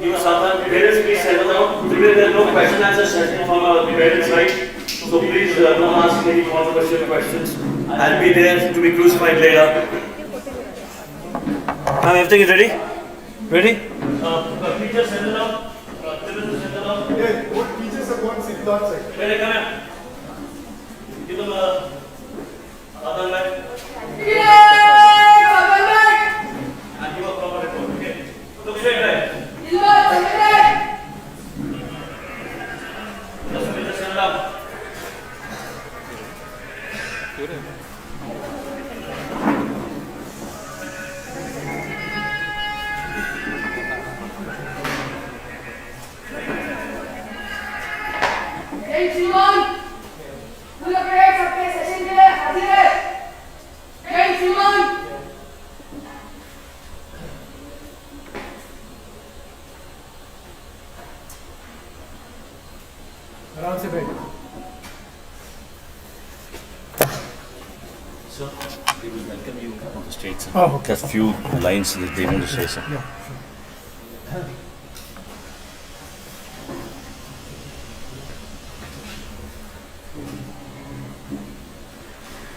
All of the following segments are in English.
You someone parents please settle down. Today there are no question answer session from the parents' side. So please don't ask any controversial questions. I'll be there to be crucified later. Ma'am, everything is ready? Ready? Teachers settle down. Children settle down. Yeah, what teachers are going to sit outside. Ready, come here. Give them other line. And give a proper report, okay? Look straight right. Just settle down. जय श्रीमान पूरा parade सबके session के लिए हाजिर है जय श्रीमान आराम से बैठ Sir, we will welcome you on the stage, sir. Oh, okay. Just few lines that they want to say, sir.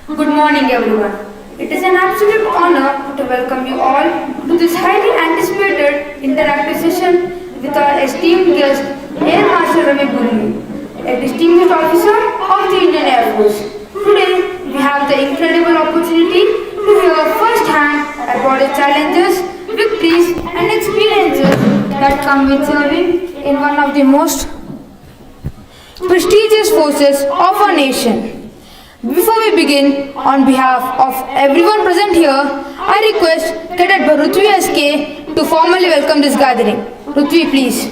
Good morning, everyone. It is an absolute honor to welcome you all to this highly anticipated interactive session with our esteemed guest, Air Marshal Ravi Burli, a distinguished officer of the Indian Air Force. Today, we have the incredible opportunity to hear firsthand about the challenges, victories, and experiences that come with serving in one of the most prestigious forces of our nation. Before we begin, on behalf of everyone present here, I request Cadet Rutvi SK to formally welcome this gathering. Rutvi, please.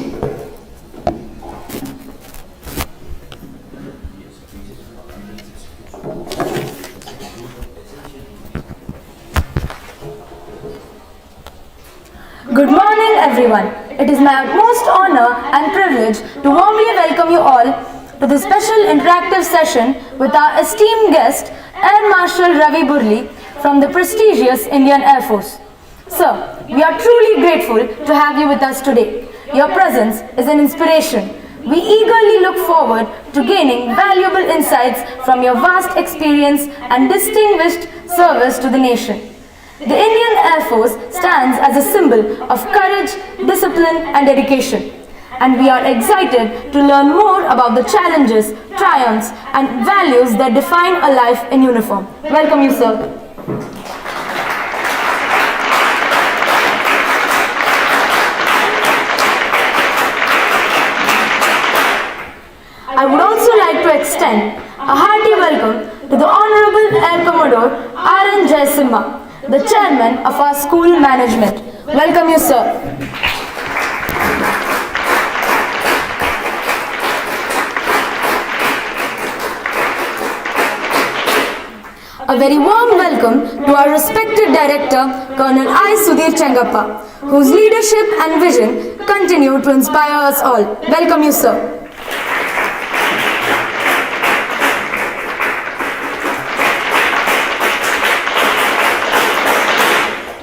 Good morning, everyone. It is my utmost honor and privilege to warmly welcome you all to this special interactive session with our esteemed guest, Air Marshal Ravi Burli from the prestigious Indian Air Force. Sir, we are truly grateful to have you with us today. Your presence is an inspiration. We eagerly look forward to gaining valuable insights from your vast experience and distinguished service to the nation. The Indian Air Force stands as a symbol of courage, discipline, and dedication. And we are excited to learn more about the challenges, triumphs, and values that define a life in uniform. Welcome you, sir. I would also like to extend a hearty welcome to the Honorable Air Commodore R.N. Jaisimha, the chairman of our school management. Welcome you, sir. A very warm welcome to our respected director, Colonel I. Sudhir Chengappa, whose leadership and vision continue to inspire us all. Welcome you, sir.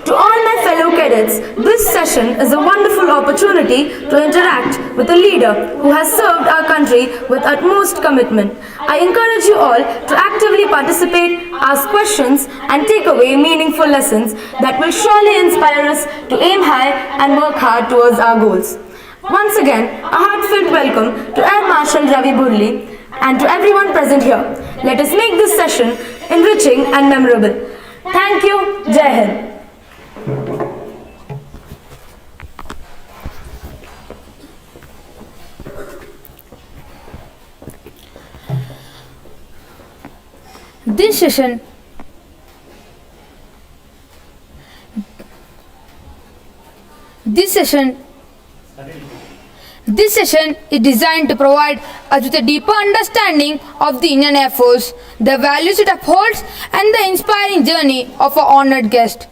To all my fellow cadets, this session is a wonderful opportunity to interact with a leader who has served our country with utmost commitment. I encourage you all to actively participate, ask questions, and take away meaningful lessons that will surely inspire us to aim high and work hard towards our goals. Once again, a heartfelt welcome to Air Marshal Ravi Burli and to everyone present here. Let us make this session enriching and memorable. Thank you. Jai Hind. This session is designed to provide us with a deeper understanding of the Indian Air Force, the values it upholds, and the inspiring journey of our honored guest.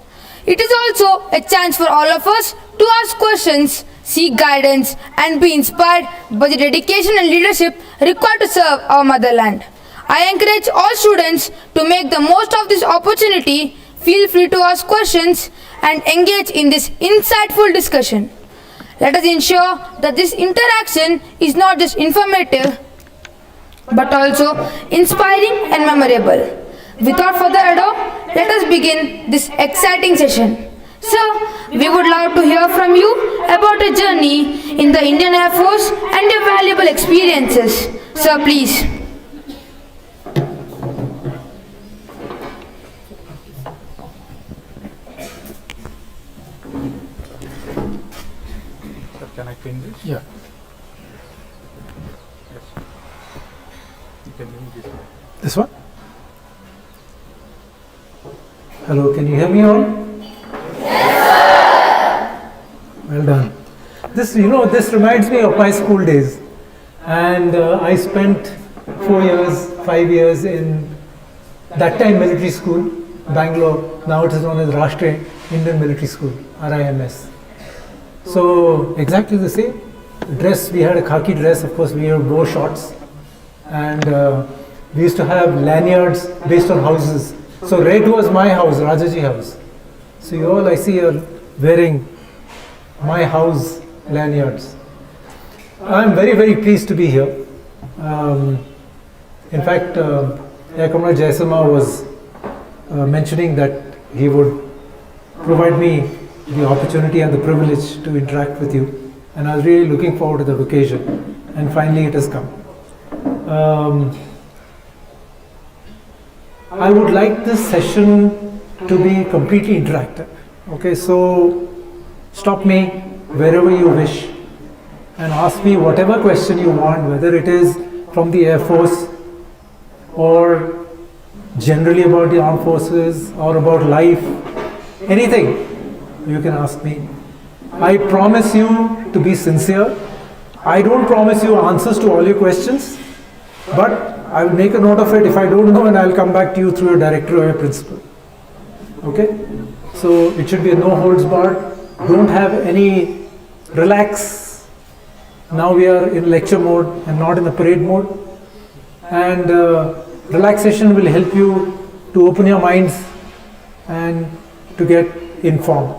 It is also a chance for all of us to ask questions, seek guidance, and be inspired by the dedication and leadership required to serve our motherland. I encourage all students to make the most of this opportunity. Feel free to ask questions and engage in this insightful discussion. Let us ensure that this interaction is not just informative but also inspiring and memorable. Without further ado, let us begin this exciting session. Sir, we would love to hear from you about a journey in the Indian Air Force and your valuable experiences. Sir, please. Can I pin this? Yeah. Yes. You can use this one. This one? Hello, can you hear me all? Well done. This reminds me of my school days. And I spent 4 years, 5 years in that time military school, Bangalore. Now it is known as Rashtriya Indian Military School, RIMS. So exactly the same. Dress, we had a khaki dress, of course we wore shorts. And we used to have lanyards based on houses. So red was my house, Rajaji house. So you all I see are wearing my house lanyards. I'm very, very pleased to be here. In fact, Air Commander Jaisalmer was mentioning that he would provide me the opportunity and the privilege to interact with you. And I was really looking forward to the occasion. And finally it has come. I would like this session to be completely interactive. Okay, so stop me wherever you wish and ask me whatever question you want, whether it is from the Air Force or generally about the armed forces or about life, anything you can ask me. I promise you to be sincere. I don't promise you answers to all your questions, but I will make a note of it if I don't know, and I'll come back to you through your director or your principal. Okay? So it should be a no holds barred. Don't have any relax. Now we are in lecture mode and not in the parade mode. And relaxation will help you to open your minds and to get informed.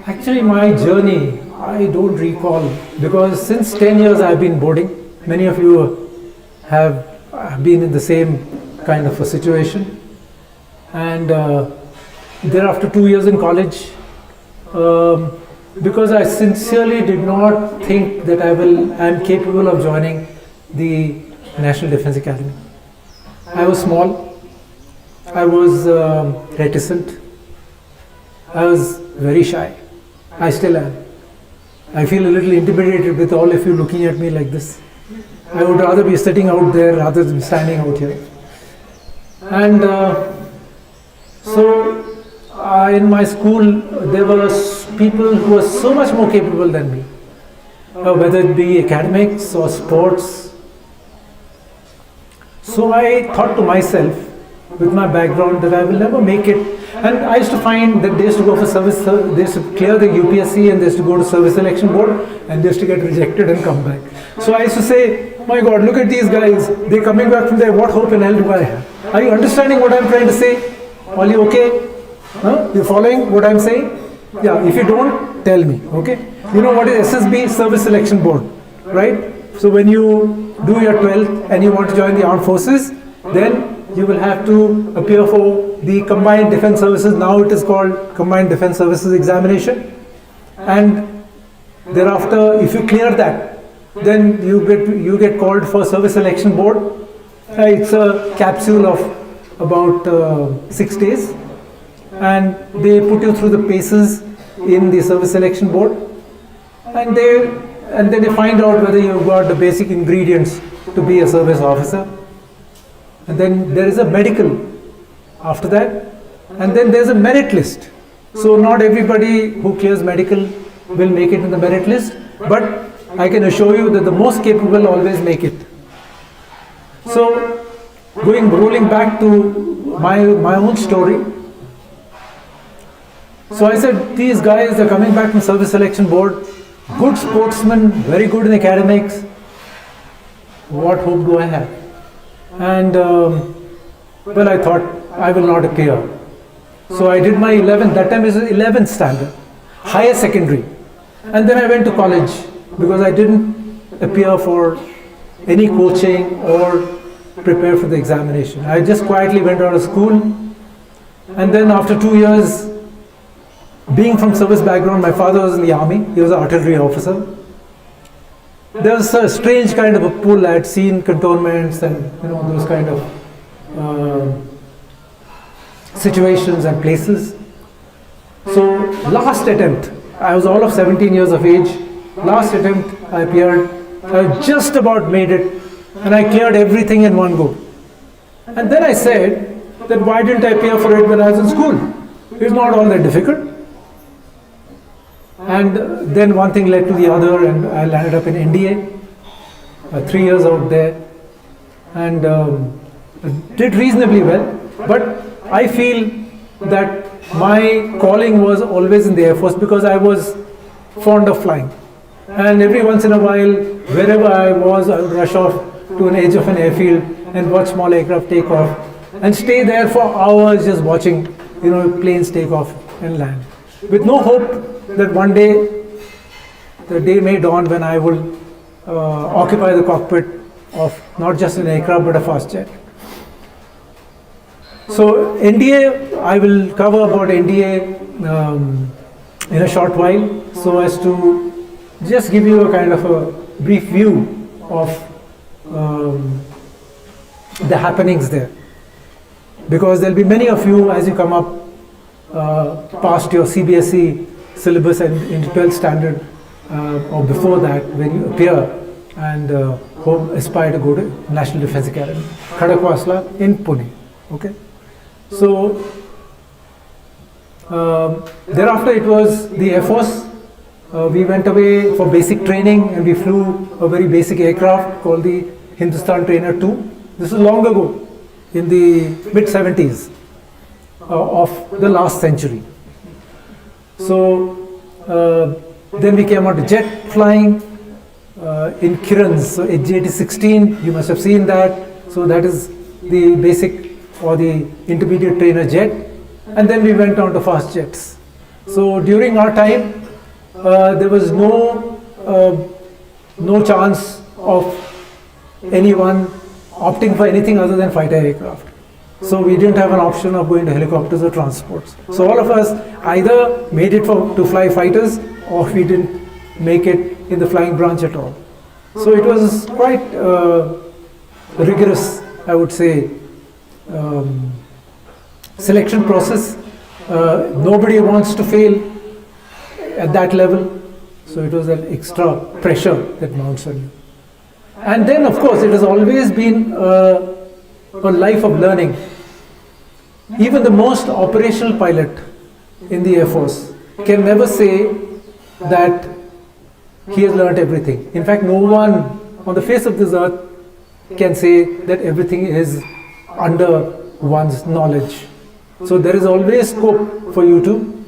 Actually my journey, I don't recall, because since 10 years I've been boarding. Many of you have been in the same kind of a situation. And thereafter 2 years in college, because I sincerely did not think that I am capable of joining the National Defence Academy. I was small, I was reticent, I was very shy. I still am. I feel a little intimidated with all of you looking at me like this. I would rather be sitting out there rather than standing out here. And so in my school there were people who were so much more capable than me, whether it be academics or sports. So I thought to myself, with my background, that I will never make it. And I used to find that they used to go for service, they used to clear the UPSC and they used to go to service selection board and they used to get rejected and come back. So I used to say, my God, look at these guys, they're coming back from there, what hope in hell do I have? Are you understanding what I'm trying to say? Are you okay? Huh? You following what I'm saying? Yeah, if you don't, tell me, okay? You know what is SSB, Service Selection Board, right? So when you do your 12th and you want to join the armed forces, then you will have to appear for the Combined Defence Services. Now it is called Combined Defence Services Examination. And thereafter, if you clear that, then you get called for Service Selection Board. It's a capsule of about 6 days. And they put you through the paces in the Service Selection Board. And then they find out whether you've got the basic ingredients to be a service officer. And then there is a medical after that, and then there's a merit list. So not everybody who clears medical will make it in the merit list, but I can assure you that the most capable always make it. So rolling back to my own story. So I said, these guys are coming back from Service Selection Board, good sportsmen, very good in academics. What hope do I have? And well, I thought I will not appear. So I did my 11th, that time is 11th standard. higher secondary. And then I went to college because I didn't appear for any coaching or prepare for the examination. I just quietly went out of school, and then after 2 years, being from service background, my father was in the army, he was an artillery officer. There was a strange kind of a pull. I had seen cantonments and those kind of situations and places. So last attempt, I was all of 17 years of age. Last attempt I appeared, I just about made it, and I cleared everything in one go. And then I said that why didn't I appear for it when I was in school? It's not all that difficult. And then one thing led to the other, and I landed up in NDA, 3 years out there, and did reasonably well. But I feel that my calling was always in the Air Force because I was fond of flying. And every once in a while, wherever I was, I would rush off to an edge of an airfield and watch small aircraft take off and stay there for hours just watching, planes take off and land. With no hope that one day, the day may dawn when I will occupy the cockpit of not just an aircraft but a fast jet. So NDA, I will cover about NDA in a short while, so as to just give you a kind of a brief view of the happenings there. Because there will be many of you as you come up past your CBSE syllabus and in 12th standard or before that, when you appear and aspire to go to National Defence Academy, Khadakwasla in Pune. Okay. So thereafter it was the Air Force. We went away for basic training and we flew a very basic aircraft called the Hindustan Trainer 2. This is long ago, in the mid-70s of the last century. So then we came on to jet flying in Kirans, so HJT-16, you must have seen that. So that is the basic or the intermediate trainer jet, and then we went on to fast jets. So during our time, there was no chance of anyone opting for anything other than fighter aircraft. So we didn't have an option of going to helicopters or transports. So all of us either made it to fly fighters, or we didn't make it in the flying branch at all. So it was quite rigorous, I would say, selection process. Nobody wants to fail at that level, so it was an extra pressure that mounts on you. And then of course it has always been a life of learning. Even the most operational pilot in the Air Force can never say that he has learnt everything. In fact, no one on the face of this earth can say that everything is under one's knowledge. So there is always scope for you to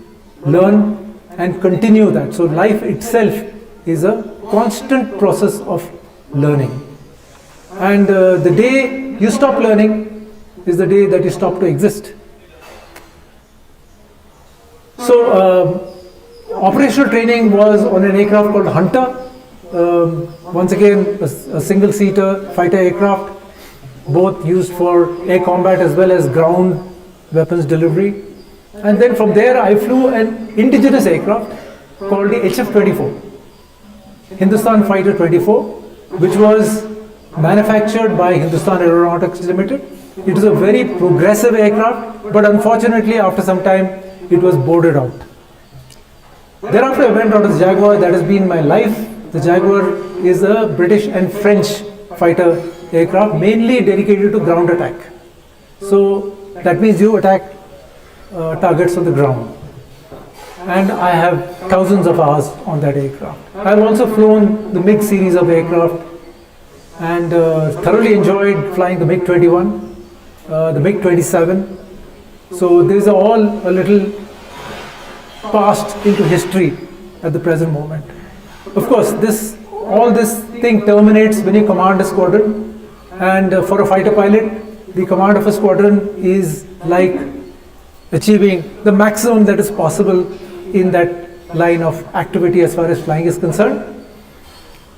learn and continue that. So life itself is a constant process of learning. And the day you stop learning is the day that you stop to exist. So operational training was on an aircraft called Hunter. Once again, a single-seater fighter aircraft, both used for air combat as well as ground weapons delivery. And then from there I flew an indigenous aircraft called the HF-24, Hindustan Fighter 24, which was manufactured by Hindustan Aeronautics Limited. It is a very progressive aircraft, but unfortunately after some time it was boarded out. Thereafter I went on to the Jaguar. That has been my life. The Jaguar is a British and French fighter aircraft, mainly dedicated to ground attack. So that means you attack targets on the ground. And I have thousands of hours on that aircraft. I've also flown the MiG series of aircraft and thoroughly enjoyed flying the MiG-21, the MiG-27. So these are all a little passed into history at the present moment. Of course, all this thing terminates when you command a squadron, and for a fighter pilot, the command of a squadron is like achieving the maximum that is possible in that line of activity as far as flying is concerned.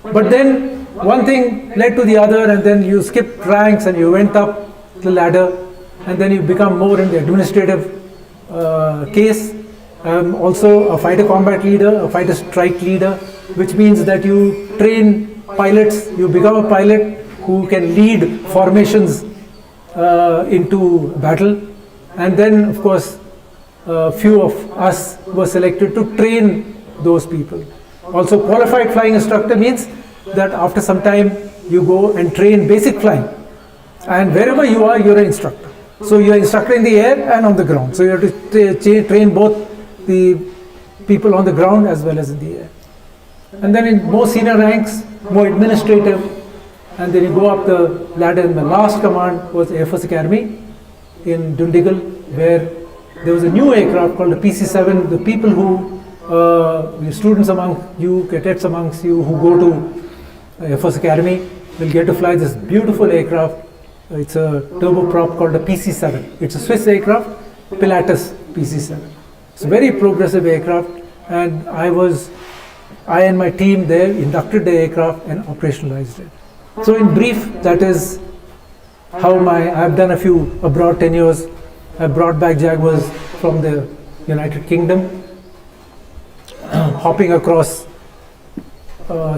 But then one thing led to the other, and then you skipped ranks and you went up the ladder, and then you become more in the administrative case. I'm also a fighter combat leader, a fighter strike leader, which means that you train pilots, you become a pilot who can lead formations into battle. And then, of course, a few of us were selected to train those people. Also, qualified flying instructor means that after some time you go and train basic flying. And wherever you are, you're an instructor. So you're an instructor in the air and on the ground. So you have to train both the people on the ground as well as in the air. And then in more senior ranks, more administrative, and then you go up the ladder. And the last command was Air Force Academy in Dundigal, where there was a new aircraft called the PC-7. The people who, the students among you, cadets amongst you who go to Air Force Academy will get to fly this beautiful aircraft. It's a turboprop called the PC-7. It's a Swiss aircraft, Pilatus PC-7. It's a very progressive aircraft, and I and my team there inducted the aircraft and operationalized it. So in brief, that is how I've done a few abroad tenures. I brought back Jaguars from the United Kingdom, hopping across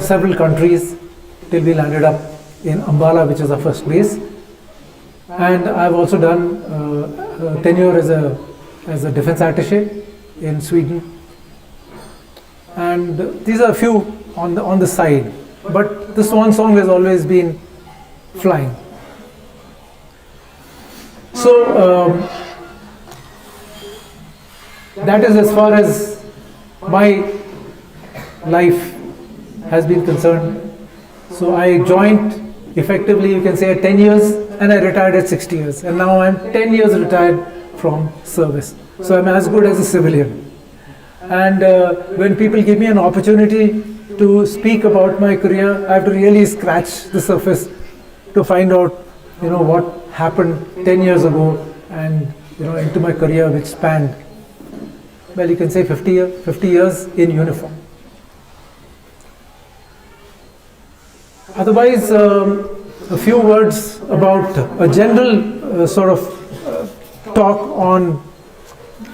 several countries till we landed up in Ambala, which is our first base. And I've also done tenure as a defense attaché in Sweden. And these are a few on the side. But the swan song has always been flying. So that is as far as my life has been concerned. So I joined effectively, you can say, at 10 years, and I retired at 60 years. And now I'm 10 years retired from service. So I'm as good as a civilian. And when people give me an opportunity to speak about my career, I have to really scratch the surface to find out, what happened 10 years ago and, into my career, which spanned, well, you can say 50 years in uniform. Otherwise, a few words about a general sort of talk on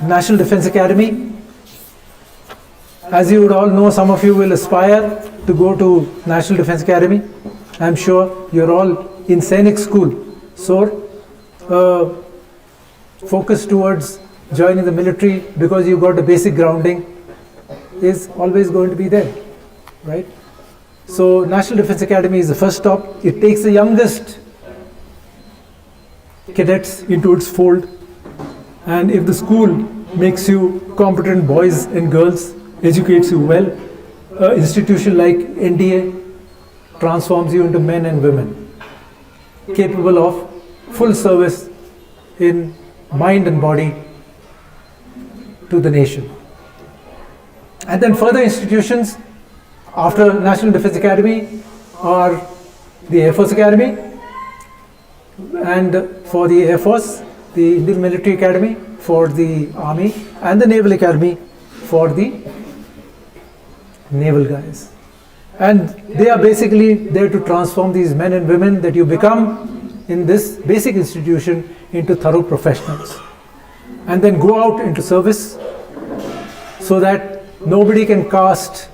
National Defense Academy. As you would all know, some of you will aspire to go to National Defense Academy. I'm sure you're all in Sainik School. So, focus towards joining the military because you got the basic grounding is always going to be there, right? So, National Defense Academy is the first stop. It takes the youngest cadets into its fold. And if the school makes you competent boys and girls, educates you well, an institution like NDA transforms you into men and women capable of full service in mind and body to the nation. And then further institutions after National Defense Academy are the Air Force Academy, and for the Air Force, the Indian Military Academy for the Army, and the Naval Academy for the naval guys. And they are basically there to transform these men and women that you become in this basic institution into thorough professionals. And then go out into service so that nobody can cast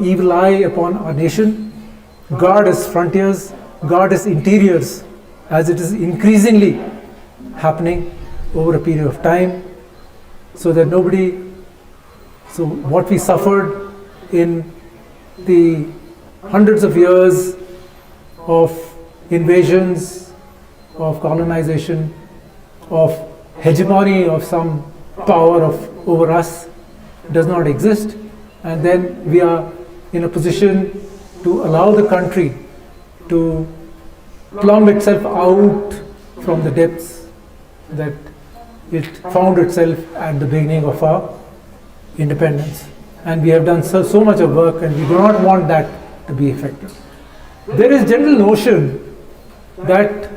evil eye upon our nation, guard its frontiers, guard its interiors, as it is increasingly happening over a period of time, so that so what we suffered in the hundreds of years of invasions, of colonization, of hegemony of some power over us does not exist, and then we are in a position to allow the country to plumb itself out from the depths that it found itself at the beginning of our independence. And we have done so much of work, and we do not want that to be effective. There is general notion that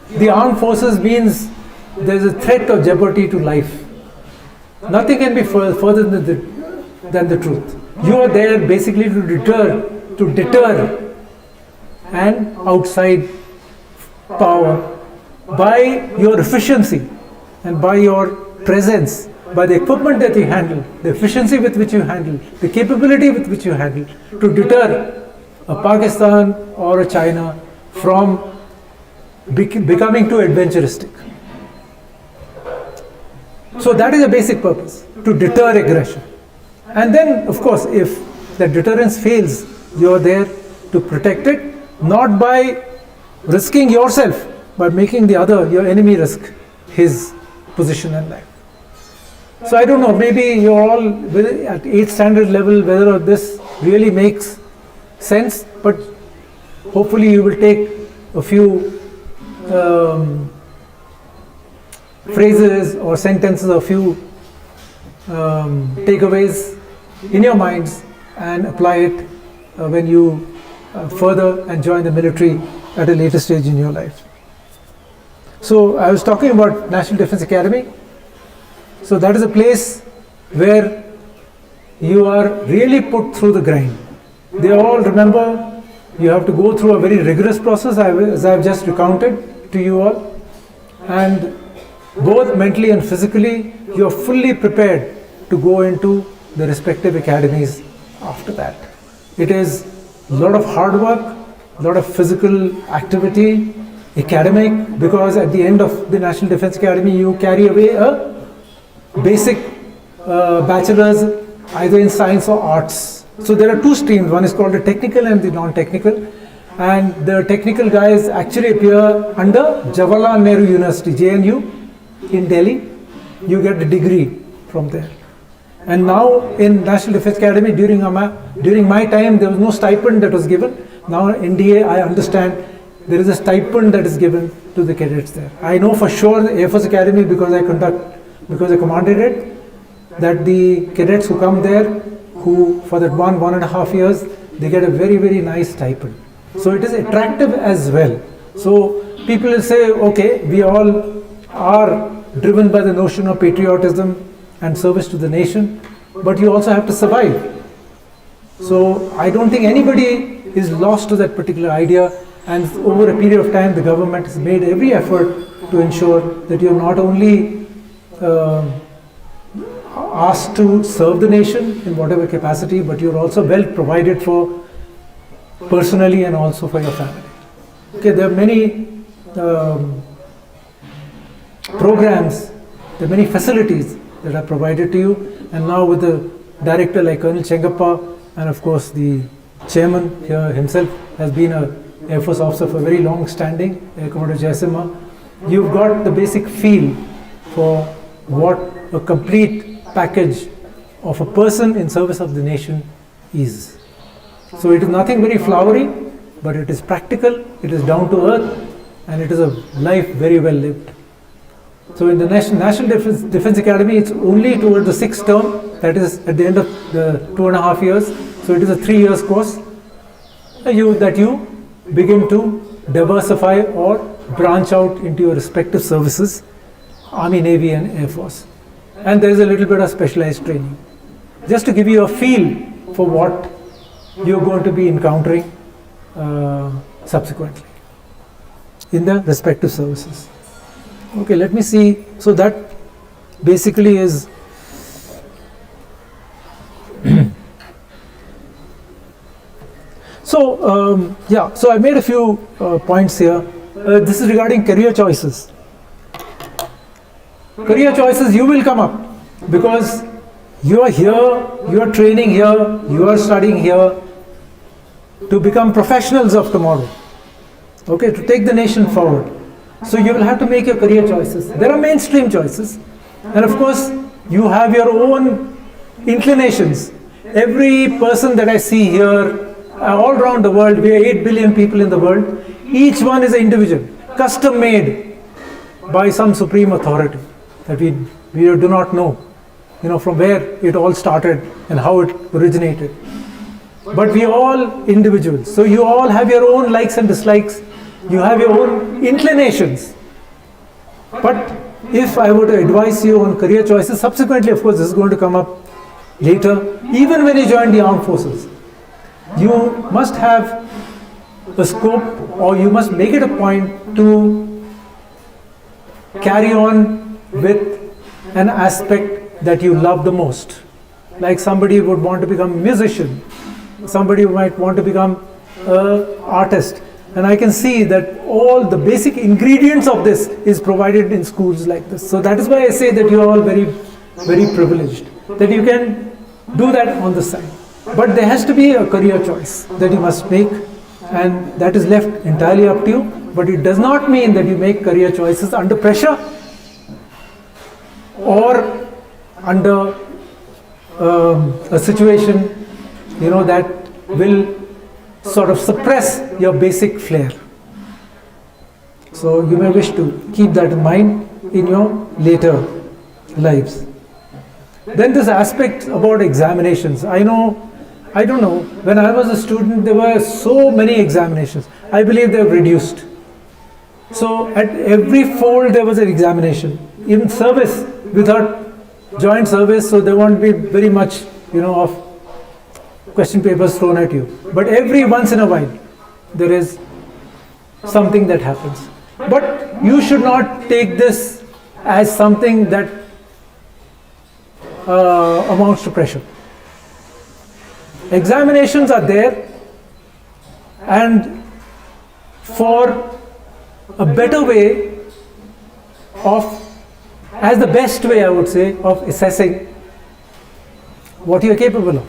the armed forces means there is a threat or jeopardy to life. Nothing can be further than than the truth. You are there basically to deter an outside power by your efficiency and by your presence, by the equipment that you handle, the efficiency with which you handle, the capability with which you handle, to deter a Pakistan or a China from becoming too adventuristic. So that is a basic purpose, to deter aggression. And then, of course, if the deterrence fails, you are there to protect it, not by risking yourself, but making the other, your enemy, risk his position and life. So I don't know, maybe you're all at 8th standard level, whether this really makes sense, but hopefully you will take a few phrases or sentences, a few takeaways in your minds and apply it when you further and join the military at a later stage in your life. So I was talking about National Defence Academy. So that is a place where you are really put through the grind. They all, remember, you have to go through a very rigorous process, as I have just recounted to you all, and both mentally and physically you are fully prepared to go into the respective academies after that. It is a lot of hard work, a lot of physical activity, academic, because at the end of the National Defence Academy you carry away a basic bachelor's either in science or arts. So there are two streams, one is called the technical and the non-technical, and the technical guys actually appear under Jawaharlal Nehru University, JNU in Delhi. You get the degree from there. And now in National Defence Academy, during my time there was no stipend that was given. Now NDA, I understand there is a stipend that is given to the cadets there. I know for sure the Air Force Academy, because I commanded it, that the cadets who come there, who for that 1.5 years, they get a very, very nice stipend. So it is attractive as well. So people will say, okay, we all are driven by the notion of patriotism and service to the nation, but you also have to survive. So I don't think anybody is lost to that particular idea, and over a period of time the government has made every effort to ensure that you're not only asked to serve the nation in whatever capacity, but you're also well provided for personally and also for your family. Okay, there are many programs, there are many facilities that are provided to you, and now with the director like Colonel Chengappa, and of course the chairman here himself has been an Air Force officer for very long standing, Air Commodore Jaisimha, you've got the basic feel for what a complete package of a person in service of the nation is. So it is nothing very flowery, but it is practical, it is down to earth, and it is a life very well lived. So in the National Defence Academy, it's only towards the 6th term, that is at the end of the 2.5 years. So it is a 3 years course that you begin to diversify or branch out into your respective services, Army, Navy and Air Force. And there is a little bit of specialized training, just to give you a feel for what you're going to be encountering subsequently in the respective services. Okay, let me see. So that basically is so I made a few points here. This is regarding career choices. Career choices, you will come up because you are here, you are training here, you are studying here to become professionals of tomorrow, okay, to take the nation forward. So you will have to make your career choices. There are mainstream choices, and of course you have your own inclinations. Every person that I see here, all around the world, we are 8 billion people in the world, each one is an individual, custom made by some supreme authority that we do not know, from where it all started and how it originated. But we are all individuals, so you all have your own likes and dislikes, you have your own inclinations. But if I were to advise you on career choices, subsequently of course this is going to come up later, even when you join the armed forces. You must have a scope, or you must make it a point to carry on with an aspect that you love the most. Like somebody would want to become a musician, somebody might want to become an artist, and I can see that all the basic ingredients of this is provided in schools like this. So that is why I say that you are all very, very privileged, that you can do that on the side. But there has to be a career choice that you must make, and that is left entirely up to you. But it does not mean that you make career choices under pressure or under a situation, that will sort of suppress your basic flair. So you may wish to keep that in mind in your later lives. Then this aspect about examinations. I don't know, when I was a student there were so many examinations. I believe they have reduced. So at every fold there was an examination. Even service, without joint service, so there won't be very much, of question papers thrown at you. But every once in a while there is something that happens. But you should not take this as something that amounts to pressure. Examinations are there, and for a better way as the best way, I would say, of assessing what you are capable of.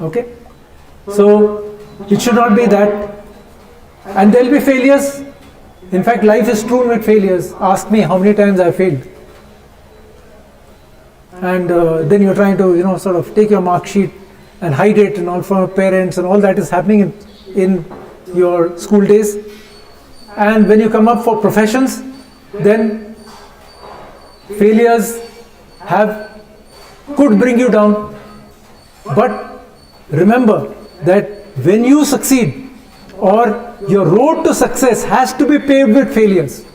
Okay? So it should not be that, and there will be failures. In fact, life is strewn with failures. Ask me how many times I failed. And then you're trying to, sort of take your mark sheet and hide it and all from your parents, and all that is happening in your school days. And when you come up for professions, then failures could bring you down. But remember that when you succeed, or your road to success has to be paved with failures.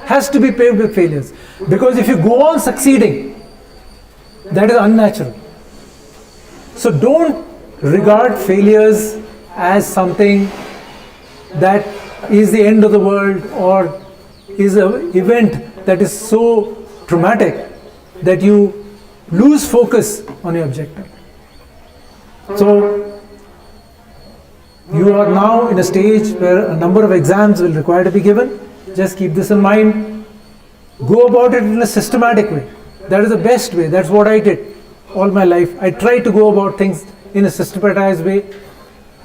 Has to be paved with failures. Because if you go on succeeding, that is unnatural. So don't regard failures as something that is the end of the world, or is an event that is so traumatic that you lose focus on your objective. So you are now in a stage where a number of exams will require to be given. Just keep this in mind. Go about it in a systematic way. That is the best way. That's what I did all my life. I tried to go about things in a systematized way.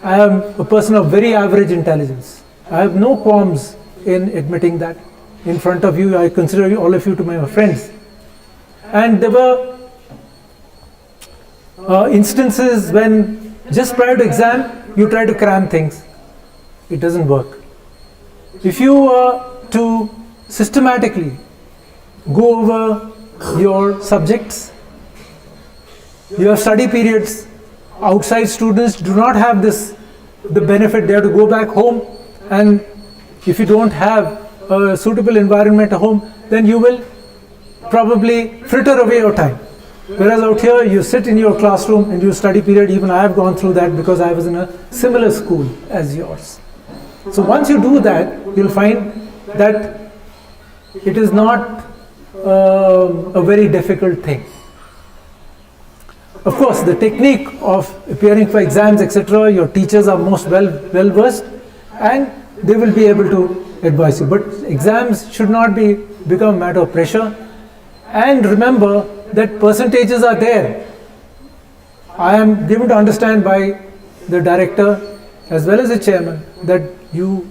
I am a person of very average intelligence. I have no qualms in admitting that. In front of you, I consider all of you to be my friends. And there were instances when just prior to exam, you try to cram things. It doesn't work. If you were to systematically go over your subjects, your study periods, outside students do not have the benefit. They have to go back home, and if you don't have a suitable environment at home, then you will probably fritter away your time. Whereas out here, you sit in your classroom and you study period. Even I have gone through that because I was in a similar school as yours. So once you do that, you'll find that it is not a very difficult thing. Of course, the technique of appearing for exams, etc., your teachers are most well versed, and they will be able to advise you. But exams should not become a matter of pressure. And remember that percentages are there. I am given to understand by the director as well as the chairman that you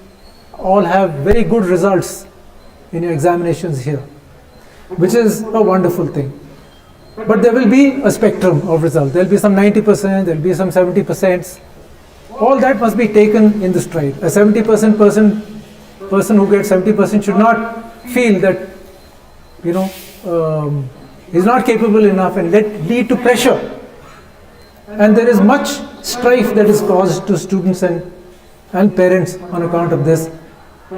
all have very good results in your examinations here, which is a wonderful thing. But there will be a spectrum of results. There will be some 90%, there will be some 70%. All that must be taken in the stride. A 70% person who gets 70% should not feel that, is not capable enough and lead to pressure. And there is much strife that is caused to students and parents on account of this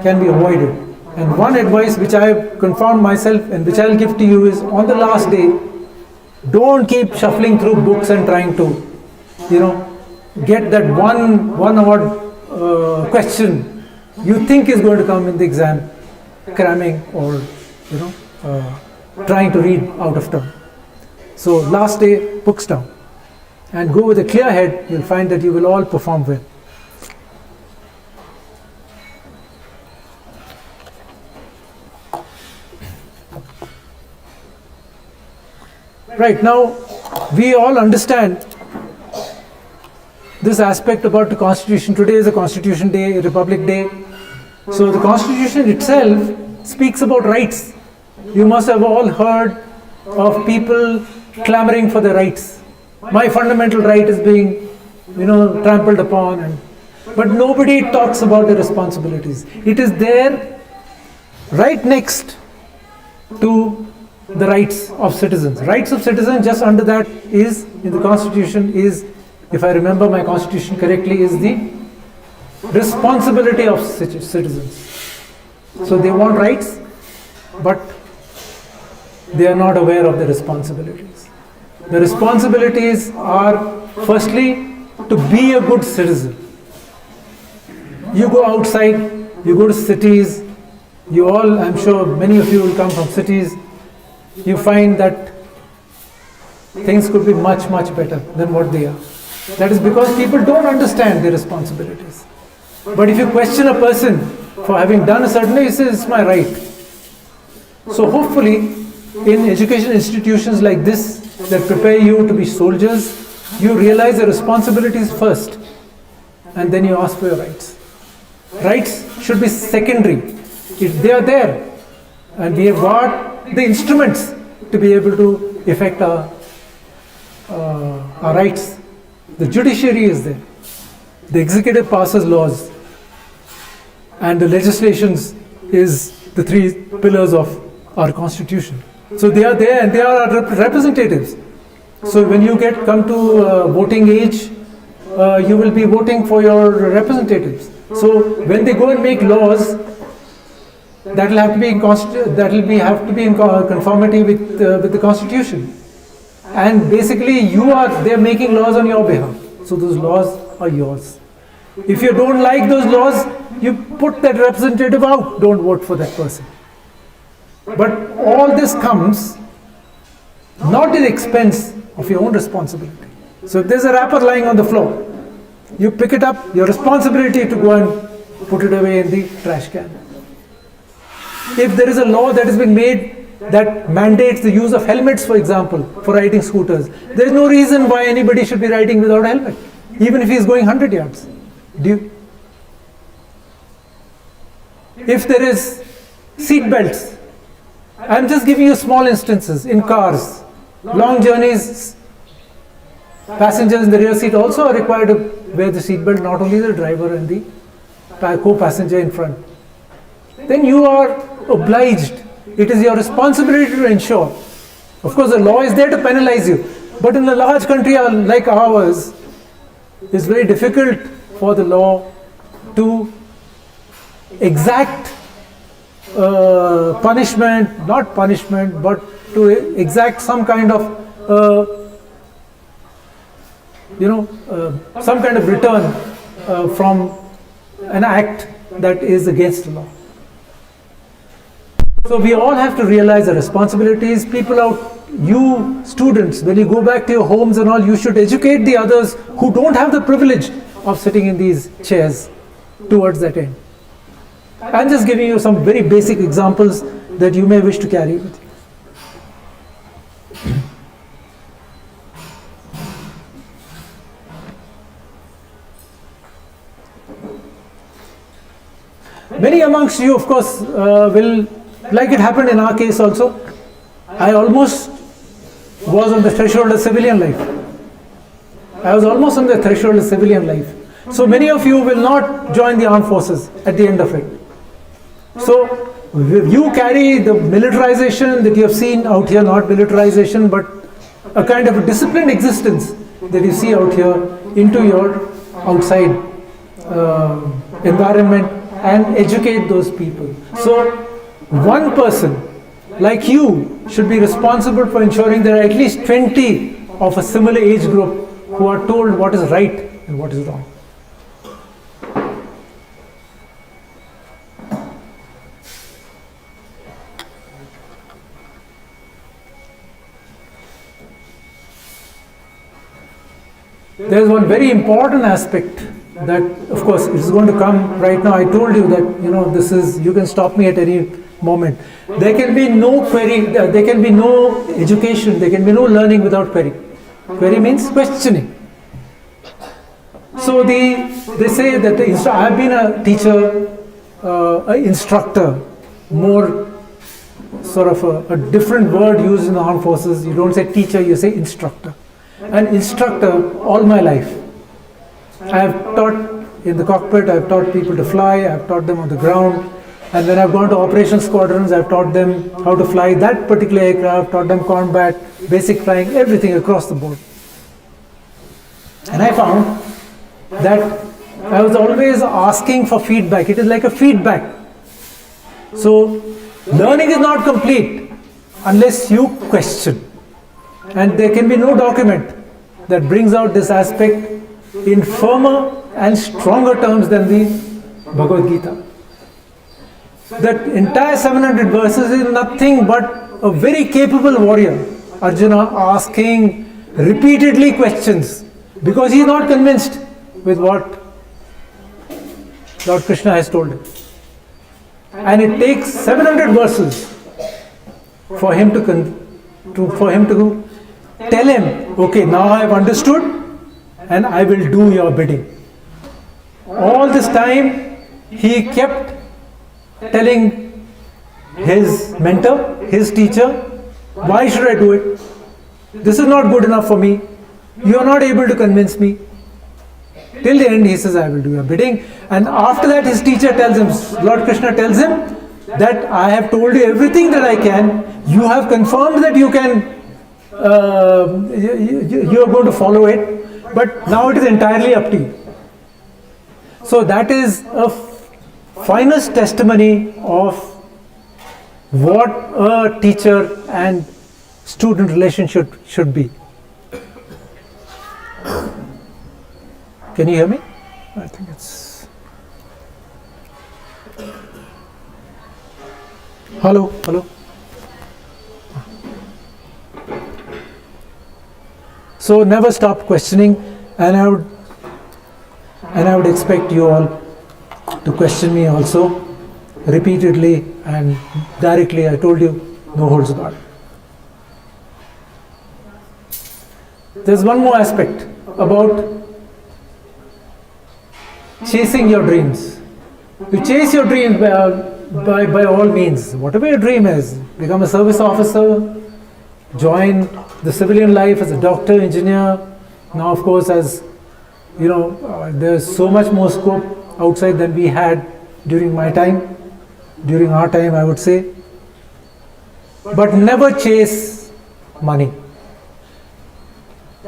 can be avoided. And one advice which I have confirmed myself and which I will give to you is, on the last day, Don't keep shuffling through books and trying to, get that one odd question you think is going to come in the exam, cramming or, trying to read out of turn. So last day, books down. And go with a clear head, you'll find that you will all perform well. Right, now we all understand this aspect about the Constitution. Today is a Constitution Day, a Republic Day. So the Constitution itself speaks about rights. You must have all heard of people clamoring for their rights. My fundamental right is being, trampled upon. But nobody talks about the responsibilities. It is there right next to the rights of citizens. Rights of citizens, just under that is, in the Constitution is, if I remember my Constitution correctly, is the responsibility of citizens. So they want rights, but they are not aware of the responsibilities. The responsibilities are, firstly, to be a good citizen. You go outside, you go to cities, you all, I'm sure many of you will come from cities, you find that things could be much, much better than what they are. That is because people don't understand their responsibilities. But if you question a person for having done a certain thing, he says, it's my right. So hopefully, in education institutions like this, that prepare you to be soldiers, you realize the responsibilities first, and then you ask for your rights. Rights should be secondary. They are there, and we have got the instruments to be able to effect our rights. The judiciary is there. The executive passes laws, and the legislations is the three pillars of our constitution. So they are there, and they are our representatives. So when you come to voting age, you will be voting for your representatives. So when they go and make laws, that will have to be in conformity with the Constitution. And basically, they're making laws on your behalf. So those laws are yours. If you don't like those laws, you put that representative out. Don't vote for that person. But all this comes not at the expense of your own responsibility. So if there's a wrapper lying on the floor, you pick it up, your responsibility to go and put it away in the trash can. If there is a law that has been made that mandates the use of helmets, for example, for riding scooters, there is no reason why anybody should be riding without a helmet, even if he is going 100 yards. If there is seat belts, I am just giving you small instances. In cars, long journeys, passengers in the rear seat also are required to wear the seat belt, not only the driver and the co-passenger in front. Then you are obliged. It is your responsibility to ensure. Of course, the law is there to penalize you, but in a large country like ours, it's very difficult for the law to exact punishment, not punishment, but to exact some kind of some kind of return from an act that is against the law. So we all have to realize the responsibilities. People out, you students, when you go back to your homes and all, you should educate the others who don't have the privilege of sitting in these chairs towards that end. I'm just giving you some very basic examples that you may wish to carry with you. Many amongst you, of course, will, like it happened in our case also, I almost was on the threshold of civilian life. I was almost on the threshold of civilian life. So many of you will not join the armed forces at the end of it. So you carry the militarization that you have seen out here, not militarization, but a kind of a disciplined existence that you see out here into your outside environment and educate those people. So one person like you, should be responsible for ensuring there are at least 20 of a similar age group who are told what is right and what is wrong. There is one very important aspect that, of course, is going to come right now. I told you that, this is, you can stop me at any moment. There can be no query, there can be no education, there can be no learning without query. Query means questioning. So they say that I have been a teacher, an instructor, more sort of a different word used in the armed forces. You don't say teacher, you say instructor. An instructor all my life. I have taught in the cockpit, I have taught people to fly, I have taught them on the ground, and when I have gone to operation squadrons, I have taught them how to fly that particular aircraft, taught them combat, basic flying, everything across the board. And I found that I was always asking for feedback. It is like a feedback. So learning is not complete unless you question. And there can be no document that brings out this aspect in firmer and stronger terms than the Bhagavad Gita. That entire 700 verses is nothing but a very capable warrior, Arjuna, asking repeatedly questions because he is not convinced with what Lord Krishna has told him. And it takes 700 verses for him to tell him, okay, now I have understood and I will do your bidding. All this time he kept telling his mentor, his teacher, why should I do it? This is not good enough for me. You are not able to convince me. Till the end he says, I will do your bidding. And after that his teacher tells him, Lord Krishna tells him that I have told you everything that I can. You have confirmed that you can you are going to follow it, but now it is entirely up to you. So that is a finest testimony of what a teacher and student relationship should be. Can you hear me? I think it's... Hello. So never stop questioning, and I would expect you all to question me also repeatedly and directly. I told you, no holds barred. There's one more aspect about chasing your dreams. You chase your dreams by all means. Whatever your dream is, become a service officer, join the civilian life as a doctor, engineer. Now, of course, as you know, there's so much more scope outside than we had during my time, during our time, I would say. But never chase money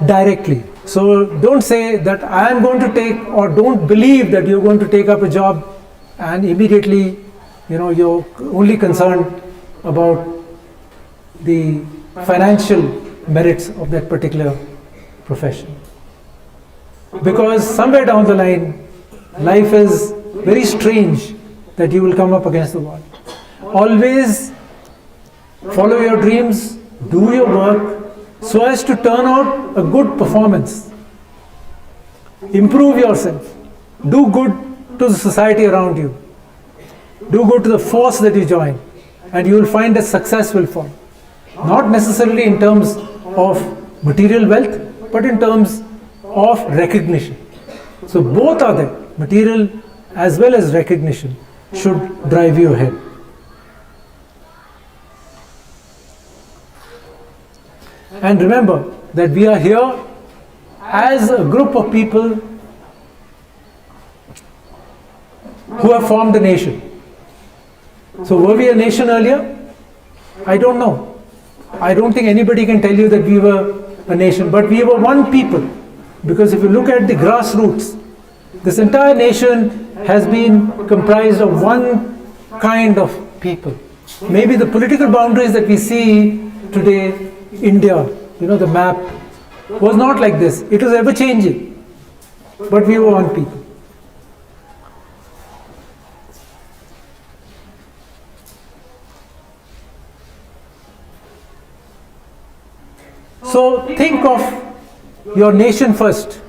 directly. So don't say that I am going to take, or don't believe that you're going to take up a job and immediately, you're only concerned about the financial merits of that particular profession. Because somewhere down the line, life is very strange that you will come up against the wall. Always follow your dreams, do your work so as to turn out a good performance. Improve yourself. Do good to the society around you. Do good to the force that you join, and you will find that success will follow. Not necessarily in terms of material wealth, but in terms of recognition. So both are there. Material as well as recognition should drive you ahead. And remember that we are here as a group of people who have formed a nation. So were we a nation earlier? I don't know. I don't think anybody can tell you that we were a nation, but we were one people. Because if you look at the grassroots, this entire nation has been comprised of one kind of people, Maybe the political boundaries that we see today, India, the map, was not like this. It was ever changing. But we were one people. So think of your nation first.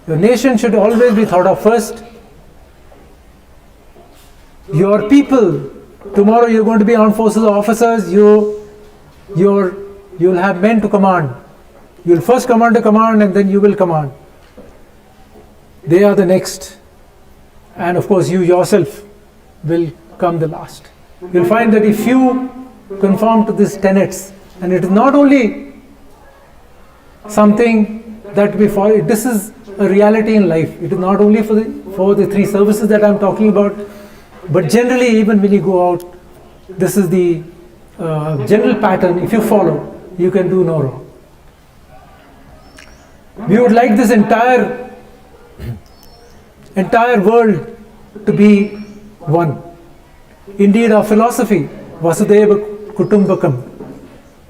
Your nation should always be thought of first. Your people, tomorrow you're going to be armed forces officers, you'll have men to command. You'll first command a command and then you will command. They are the next. And of course you yourself will come the last. You'll find that if you conform to these tenets, and it is not only something that we follow, this is a reality in life. It is not only for the three services that I'm talking about, but generally even when you go out, this is the general pattern. If you follow, you can do no wrong. We would like this entire world to be one. Indeed, our philosophy, Vasudeva Kutumbakam,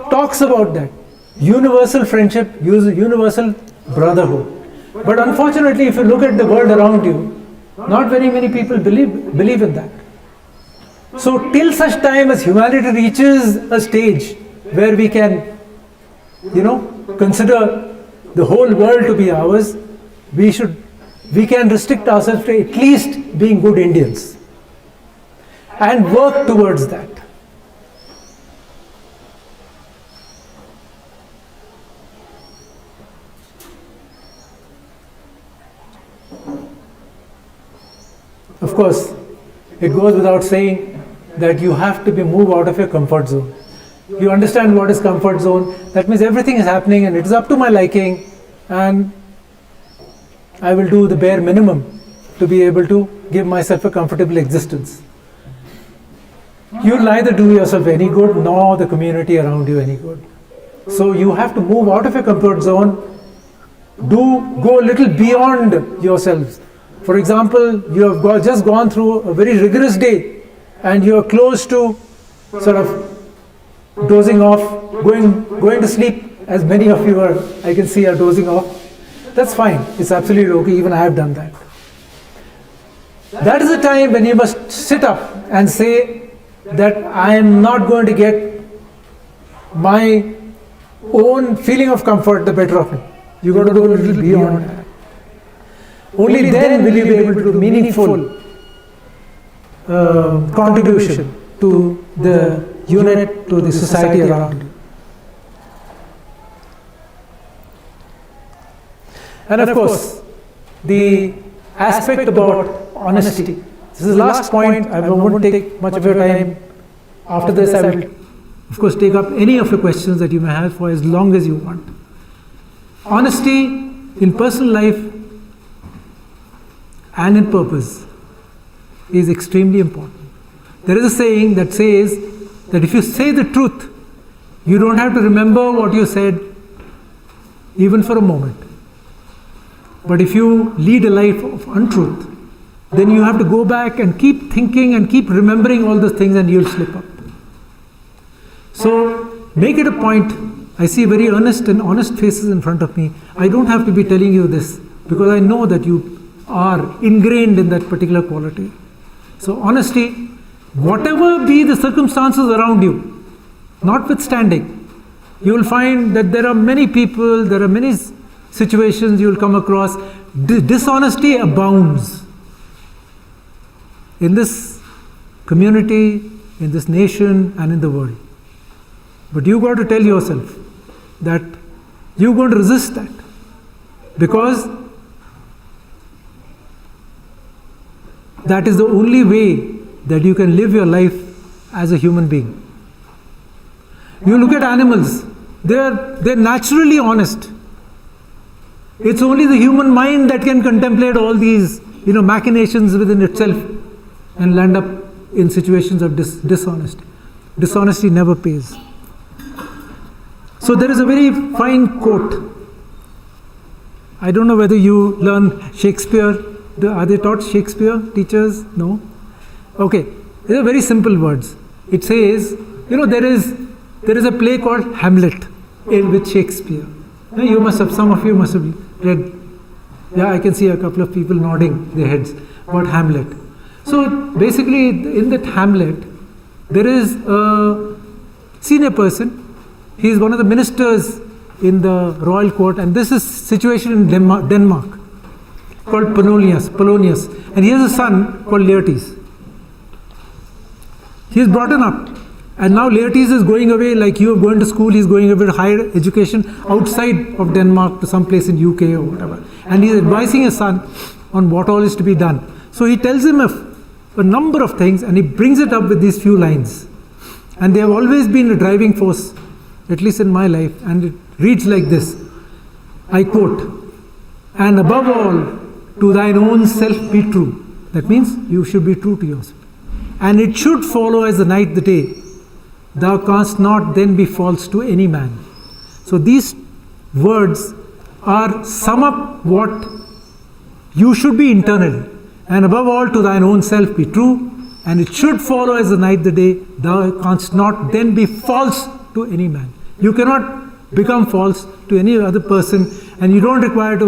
talks about that. Universal friendship, universal brotherhood. But unfortunately, if you look at the world around you, not very many people believe in that. So till such time as humanity reaches a stage where we can, consider the whole world to be ours, we can restrict ourselves to at least being good Indians and work towards that. Of course, it goes without saying that you have to be moved out of your comfort zone. You understand what is comfort zone? That means everything is happening and it is up to my liking, and I will do the bare minimum to be able to give myself a comfortable existence. You'll neither do yourself any good nor the community around you any good. So you have to move out of your comfort zone, go a little beyond yourselves. For example, you have just gone through a very rigorous day and you are close to sort of dozing off, going to sleep, as many of you I can see are dozing off. That's fine, it's absolutely okay, even I have done that. That is the time when you must sit up and say that I am not going to get my own feeling of comfort the better of me. You got to go a little beyond that. Only then will you be able to do meaningful contribution to the unit, to the society around you. And of course, the aspect about honesty. This is the last point. I won't take much of your time. After this, I will, of course, take up any of your questions that you may have for as long as you want. Honesty in personal life and in purpose is extremely important. There is a saying that says that if you say the truth, you don't have to remember what you said even for a moment. But if you lead a life of untruth, then you have to go back and keep thinking and keep remembering all those things and you'll slip up. So make it a point. I see very earnest and honest faces in front of me. I don't have to be telling you this because I know that you are ingrained in that particular quality. So honesty, whatever be the circumstances around you, notwithstanding, you will find that there are many people, there are many situations you will come across. Dishonesty abounds in this community, in this nation and in the world. But you got to tell yourself that you're going to resist that, because that is the only way that you can live your life as a human being. You look at animals, they're naturally honest. It's only the human mind that can contemplate all these, machinations within itself and land up in situations of dishonesty. Dishonesty never pays. So there is a very fine quote. I don't know whether you learn Shakespeare. Are they taught Shakespeare, teachers? No? Okay. These are very simple words. It says, there is a play called Hamlet with Shakespeare. Some of you must have read. Yeah, I can see a couple of people nodding their heads about Hamlet. So basically, in that Hamlet, there is a senior person. He is one of the ministers in the royal court, and this is situation in Denmark, called Polonius, and he has a son called Laertes. He is brought up, and now Laertes is going away, like you are going to school, he is going away to higher education outside of Denmark to some place in UK or whatever, and he is advising his son on what all is to be done. So he tells him a number of things, and he brings it up with these few lines, and they have always been a driving force, at least in my life, and it reads like this. I quote, "And above all, to thine own self be true." That means you should be true to yourself. "And it should follow as the night the day. Thou canst not then be false to any man." So these words sum up what you should be internally. "And above all, to thine own self be true, and it should follow as the night the day. Thou canst not then be false to any man." You cannot become false to any other person, and you don't require to,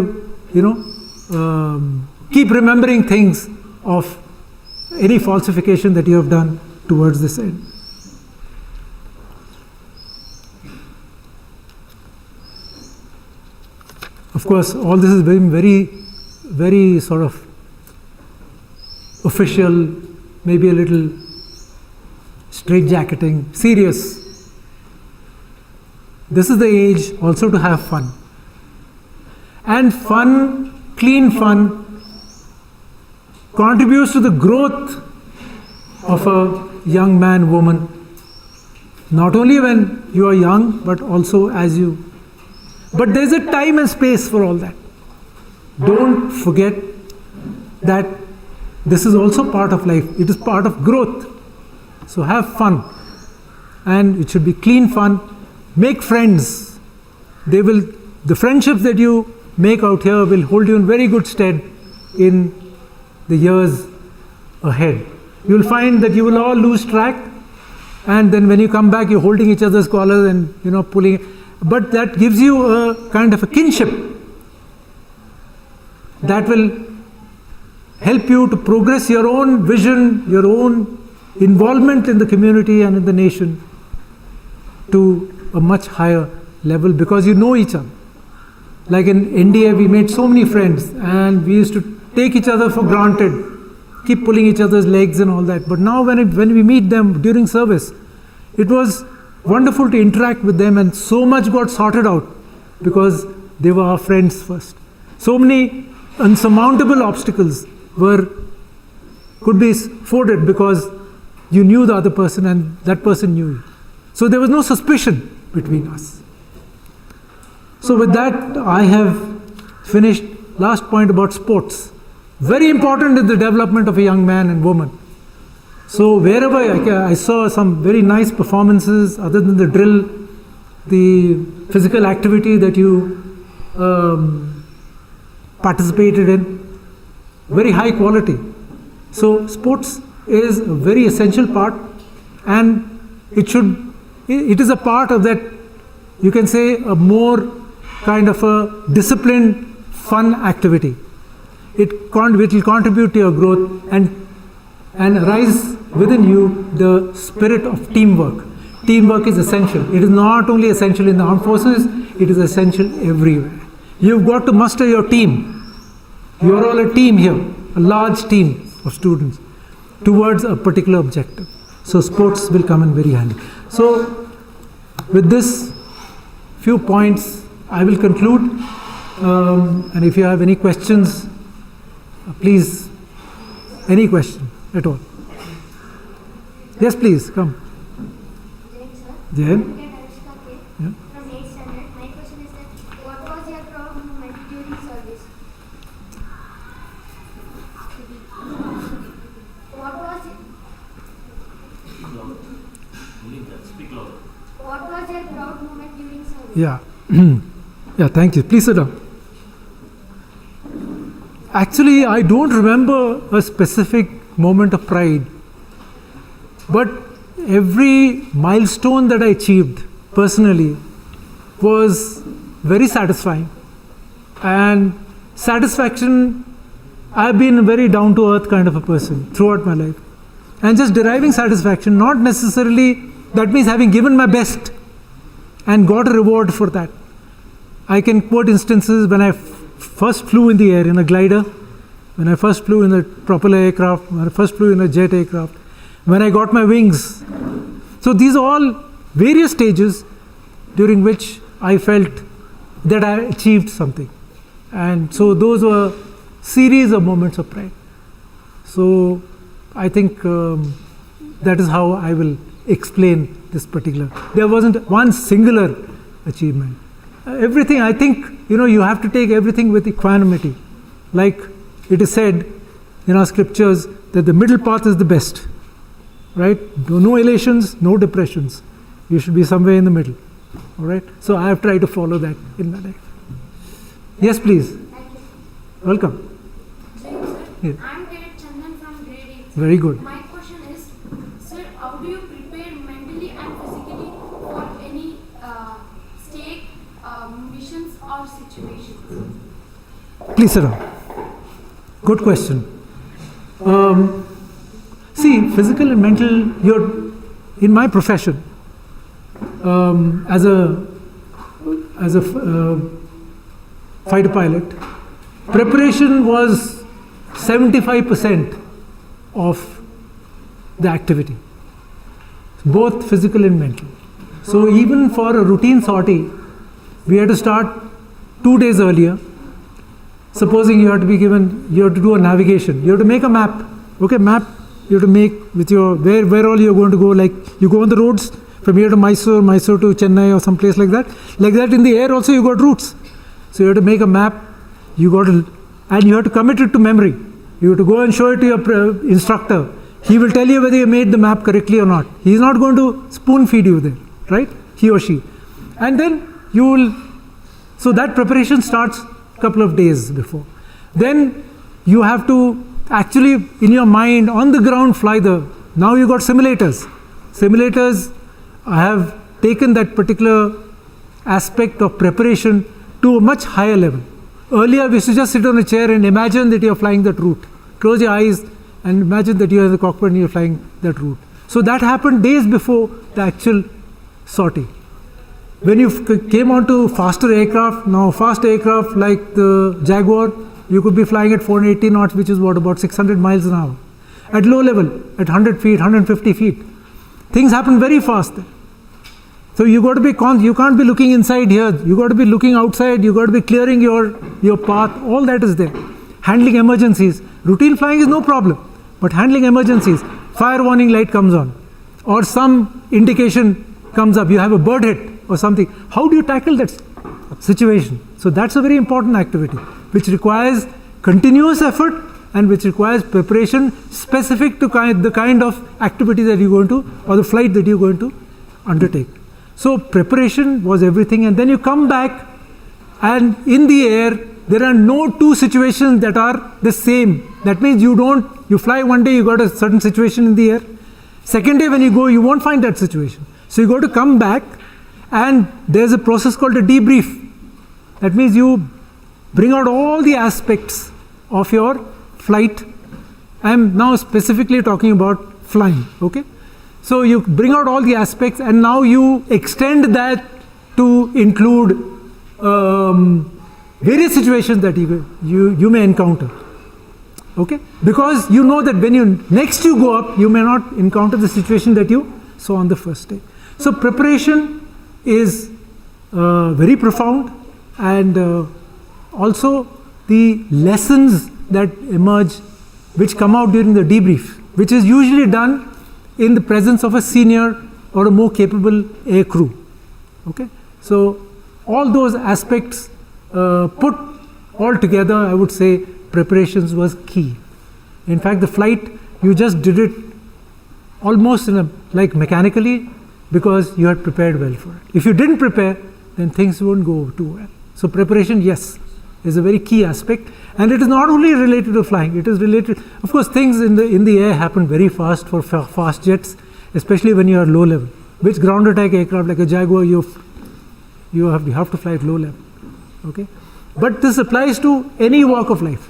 keep remembering things of any falsification that you have done towards this end. Of course, all this is very, very sort of official, maybe a little straitjacketing, serious. This is the age also to have fun. And fun, clean fun, contributes to the growth of a young man, woman. Not only when you are young, but also as you. But there's a time and space for all that. Don't forget that this is also part of life. It is part of growth. So have fun. And it should be clean fun. Make friends. The friendships that you make out here will hold you in very good stead in the years ahead. You will find that you will all lose track, and then when you come back, you're holding each other's collars and pulling. But that gives you a kind of a kinship that will help you to progress your own vision, your own involvement in the community and in the nation to a much higher level, because you know each other. Like in India, we made so many friends, and we used to take each other for granted, keep pulling each other's legs and all that. But now when we meet them during service, it was wonderful to interact with them, and so much got sorted out because they were our friends first. So many unsurmountable obstacles could be forded because you knew the other person and that person knew you. So there was no suspicion between us. So with that, I have finished. Last point about sports. Very important in the development of a young man and woman. So wherever I saw some very nice performances, other than the drill, the physical activity that you participated in, very high quality. So sports is a very essential part, and it is a part of that, you can say, a more kind of a disciplined, fun activity. It will contribute to your growth and arise within you the spirit of teamwork. Teamwork is essential. It is not only essential in the armed forces, it is essential everywhere. You've got to muster your team. You are all a team here, a large team of students towards a particular objective. So sports will come in very handy. So with this few points, I will conclude. And if you have any questions, please, any question at all. Yes, please, come. Jain? Yeah. From 8th standard, my question is that what was your proud moment during service? What was your proud moment during service? Yeah. Yeah, thank you. Please sit down. Actually, I don't remember a specific moment of pride. But every milestone that I achieved personally was very satisfying. And satisfaction, I've been a very down-to-earth kind of a person throughout my life. And just deriving satisfaction, not necessarily, that means having given my best and got a reward for that. I can quote instances when I first flew in the air in a glider, when I first flew in a propeller aircraft, when I first flew in a jet aircraft, when I got my wings. So these are all various stages during which I felt that I achieved something. And so those were series of moments of pride. So I think that is how I will explain this particular. There wasn't one singular achievement. Everything, I think, you have to take everything with equanimity. Like it is said in our scriptures that the middle path is the best, right? No elations, no depressions. You should be somewhere in the middle, all right? So I have tried to follow that in my life. Yes, please. Welcome. Yeah. I'm Cadet Chandan from grade 8. Very good. My question is, sir, how do you prepare mentally and physically for any stake, missions or situations? Please sit down. Good question. See, physical and mental, in my profession, as a fighter pilot, preparation was 75% of the activity, both physical and mental. So even for a routine sortie, we had to start 2 days earlier. Supposing you have to do a navigation, you have to make a map. Okay, map you have to make with your, where all you're going to go, like you go on the roads from here to Mysore to Chennai or some place like that. Like that in the air also you got routes. So you have to make a map, and you have to commit it to memory. You have to go and show it to your instructor. He will tell you whether you made the map correctly or not. He is not going to spoon feed you there, right? He or she. And then so that preparation starts a couple of days before. Then you have to actually in your mind on the ground fly now you got simulators. Simulators have taken that particular aspect of preparation to a much higher level. Earlier we used to just sit on a chair and imagine that you're flying that route. Close your eyes and imagine that you're in the cockpit and you're flying that route. So that happened days before the actual sortie. When you came onto faster aircraft, now fast aircraft like the Jaguar, you could be flying at 480 knots, which is about 600 miles an hour. At low level, at 100 feet, 150 feet, things happen very fast there. So you got to be you can't be looking inside here. You got to be looking outside. You got to be clearing your path. All that is there. Handling emergencies. Routine flying is no problem, but handling emergencies, fire warning light comes on, or some indication comes up. You have a bird hit or something. How do you tackle that situation? So that's a very important activity, which requires continuous effort and which requires preparation specific to the kind of activity that you're going to, or the flight that you're going to undertake. So preparation was everything, and then you come back, and in the air there are no two situations that are the same. That means you fly one day, you got a certain situation in the air. Second day when you go, you won't find that situation. So you got to come back, and there's a process called a debrief. That means you bring out all the aspects of your flight. I'm now specifically talking about flying, okay? So you bring out all the aspects, and now you extend that to include various situations that you may encounter, okay? Because you know that when you go up, you may not encounter the situation that you saw on the first day. So preparation is very profound, and also the lessons that emerge, which come out during the debrief, which is usually done in the presence of a senior or a more capable air crew. Okay, so all those aspects put all together, I would say preparations was key. In fact, the flight, you just did it almost like mechanically, because you had prepared well for it. If you didn't prepare, then things won't go too well. So preparation, yes, is a very key aspect, and it is not only related to flying. It is related, of course, things in the air happen very fast for fast jets, especially when you are low level. Which ground attack aircraft like a Jaguar you have to fly at low level. Okay, but this applies to any walk of life,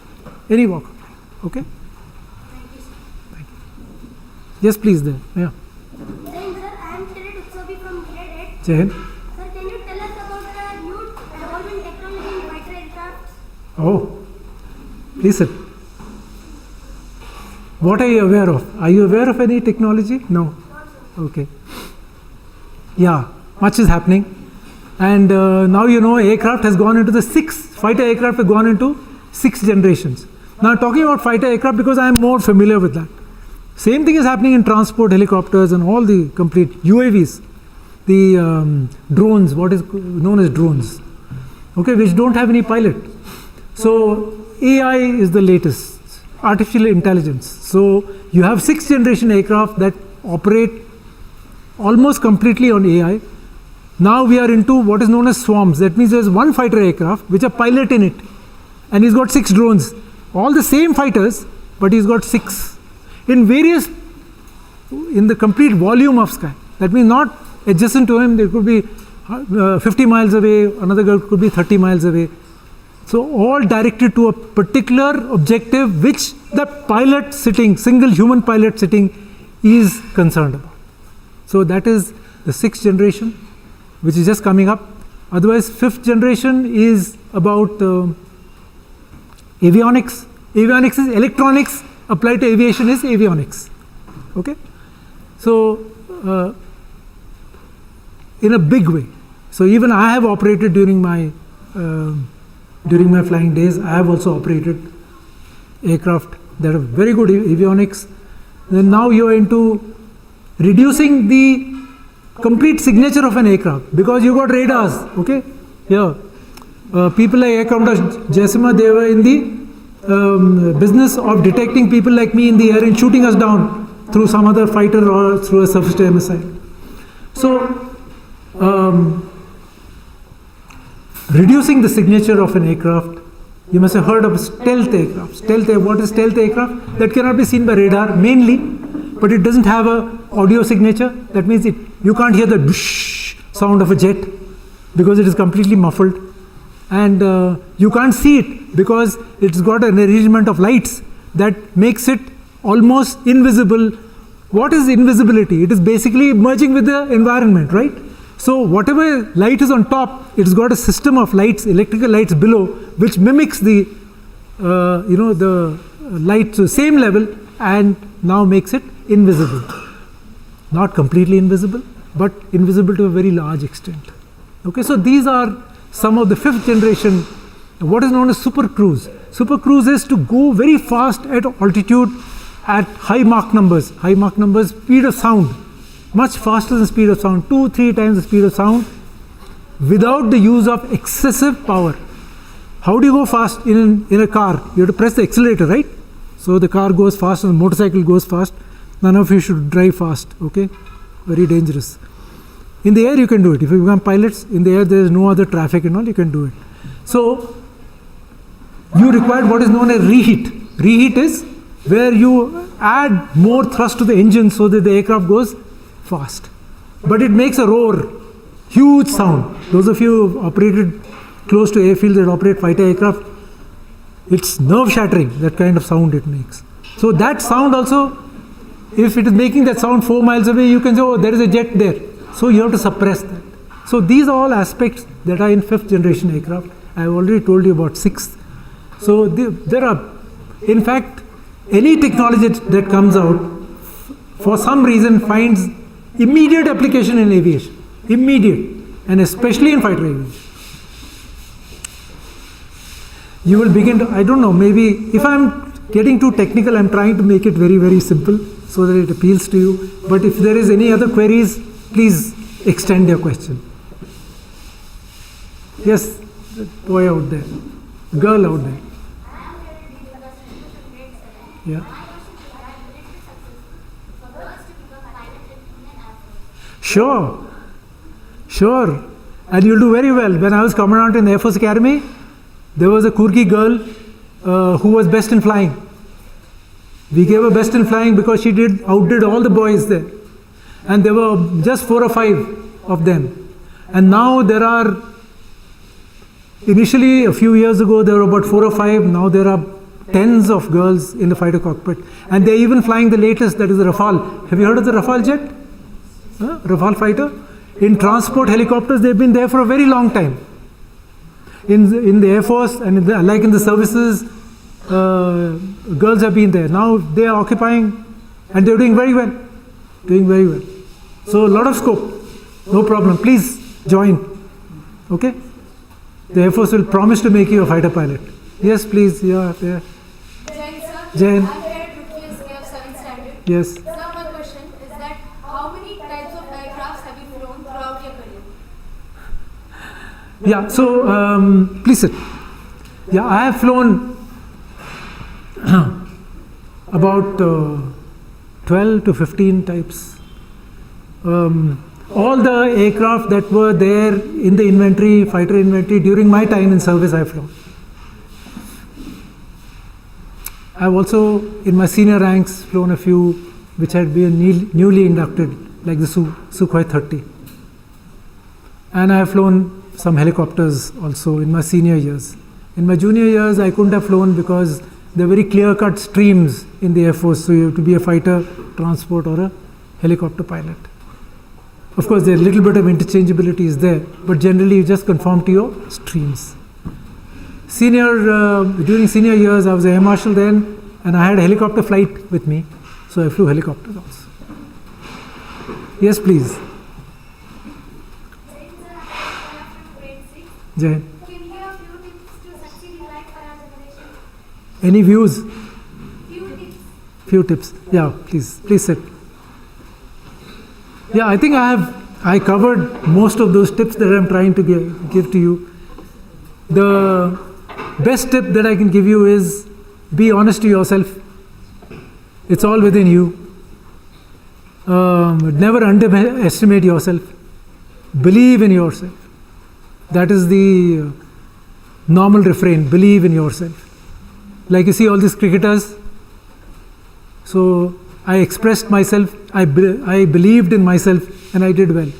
any walk of life. Okay. Thank you. Yes, please. There. Yeah. Sir, I am Utsavi from grade 8. Jai Hind. Sir, can you tell us about the new evolving technology in fighter aircraft? Oh, please sir. What are you aware of? Are you aware of any technology? No. Okay. Yeah, much is happening. And now aircraft has gone into fighter aircraft have gone into 6 generations. Now talking about fighter aircraft because I am more familiar with that. Same thing is happening in transport, helicopters and all the complete UAVs. The drones, what is known as drones. Okay, which don't have any pilot. So AI is the latest, artificial intelligence. So you have 6th generation aircraft that operate almost completely on AI. Now we are into what is known as swarms. That means there's one fighter aircraft which a pilot in it, and he's got 6 drones, all the same fighters, but he's got 6 in the complete volume of sky. That means not adjacent to him. There could be 50 miles away, another girl could be 30 miles away. So all directed to a particular objective which the pilot sitting, single human pilot sitting, is concerned about. So that is the 6th generation, which is just coming up. Otherwise, 5th generation is about avionics. Avionics is electronics applied to aviation is avionics. Okay, so in a big way. So even I have operated during my flying days. I have also operated aircraft that have very good avionics. Then now you are into reducing the complete signature of an aircraft because you got radars. Okay, yeah. People like Air Commodore Jessima, they were in the business of detecting people like me in the air and shooting us down through some other fighter or through a surface to air missile. So reducing the signature of an aircraft. You must have heard of stealth aircraft. What is stealth aircraft? That cannot be seen by radar mainly, but it doesn't have a audio signature. That means you can't hear the whoosh sound of a jet because it is completely muffled, and you can't see it because it's got an arrangement of lights that makes it almost invisible. What is invisibility? It is basically merging with the environment, right? So whatever light is on top, it's got a system of lights, electrical lights below, which mimics the the light to the same level and now makes it invisible. Not completely invisible, but invisible to a very large extent. Okay, so these are some of the 5th generation, what is known as super cruise. Super cruise is to go very fast at altitude at high Mach numbers. High Mach numbers, speed of sound, much faster than speed of sound, 2-3 times the speed of sound, without the use of excessive power. How do you go fast in a car? You have to press the accelerator, right? So the car goes fast and the motorcycle goes fast. None of you should drive fast, okay? Very dangerous. In the air you can do it. If you become pilots, in the air there is no other traffic and all, you can do it. So you require what is known as reheat. Reheat is where you add more thrust to the engine so that the aircraft goes fast. But it makes a roar, huge sound. Those of you who operated close to airfields that operate fighter aircraft, it's nerve shattering, that kind of sound it makes. So that sound also, if it is making that sound 4 miles away, you can say, oh, there is a jet there. So you have to suppress that. So these are all aspects that are in 5th generation aircraft. I have already told you about 6th. So there are, in fact, any technology that comes out, for some reason finds immediate application in aviation. Immediate. And especially in fighter aviation. You will begin to, I don't know, maybe if I'm getting too technical, I'm trying to make it very, very simple so that it appeals to you. But if there is any other queries, please extend your question. Yes, the boy out there, girl out there. Yeah. Sure. And you'll do very well. When I was commandant in the Air Force Academy, there was a Kurki girl who was best in flying. We gave her best in flying because she outdid all the boys there. And there were just 4 or 5 of them. And now there are, initially a few years ago there were about 4 or 5, now there are tens of girls in the fighter cockpit. And they're even flying the latest, that is the Rafale. Have you heard of the Rafale jet? Rafale fighter? In transport helicopters, they've been there for a very long time. In the Air Force and like in the services, girls have been there. Now they are occupying and they're doing very well. Doing very well. So a lot of scope. No problem. Please join. Okay? The Air Force will promise to make you a fighter pilot. Yes, please. Yeah. Jain sir. Jain. I read Rookies of 7th standard. Yes. Sir, my question is that how many types of aircrafts have you flown throughout your career? Yeah, so please sit. Yeah, I have flown about 12 to 15 types. All the aircraft that were there in the inventory, fighter inventory, during my time in service, I have flown. I have also, in my senior ranks, flown a few which had been newly inducted, like the Sukhoi 30. And I have flown some helicopters also in my senior years. In my junior years, I couldn't have flown because there are very clear-cut streams in the Air Force, so you have to be a fighter, transport, or a helicopter pilot. Of course, there a little bit of interchangeability is there, but generally you just conform to your streams. During senior years, I was Air Marshal then, and I had a helicopter flight with me, so I flew helicopters also. Yes, please. Jai. Can you give a few tips to succeed in life for our generation? Any views? Few tips. Few tips. Yeah, please sit. Yeah, I think I covered most of those tips that I'm trying to give to you. The best tip that I can give you is be honest to yourself. It's all within you. Never underestimate yourself. Believe in yourself. That is the normal refrain, believe in yourself. Like you see all these cricketers. So I expressed myself, I believed in myself, and I did well.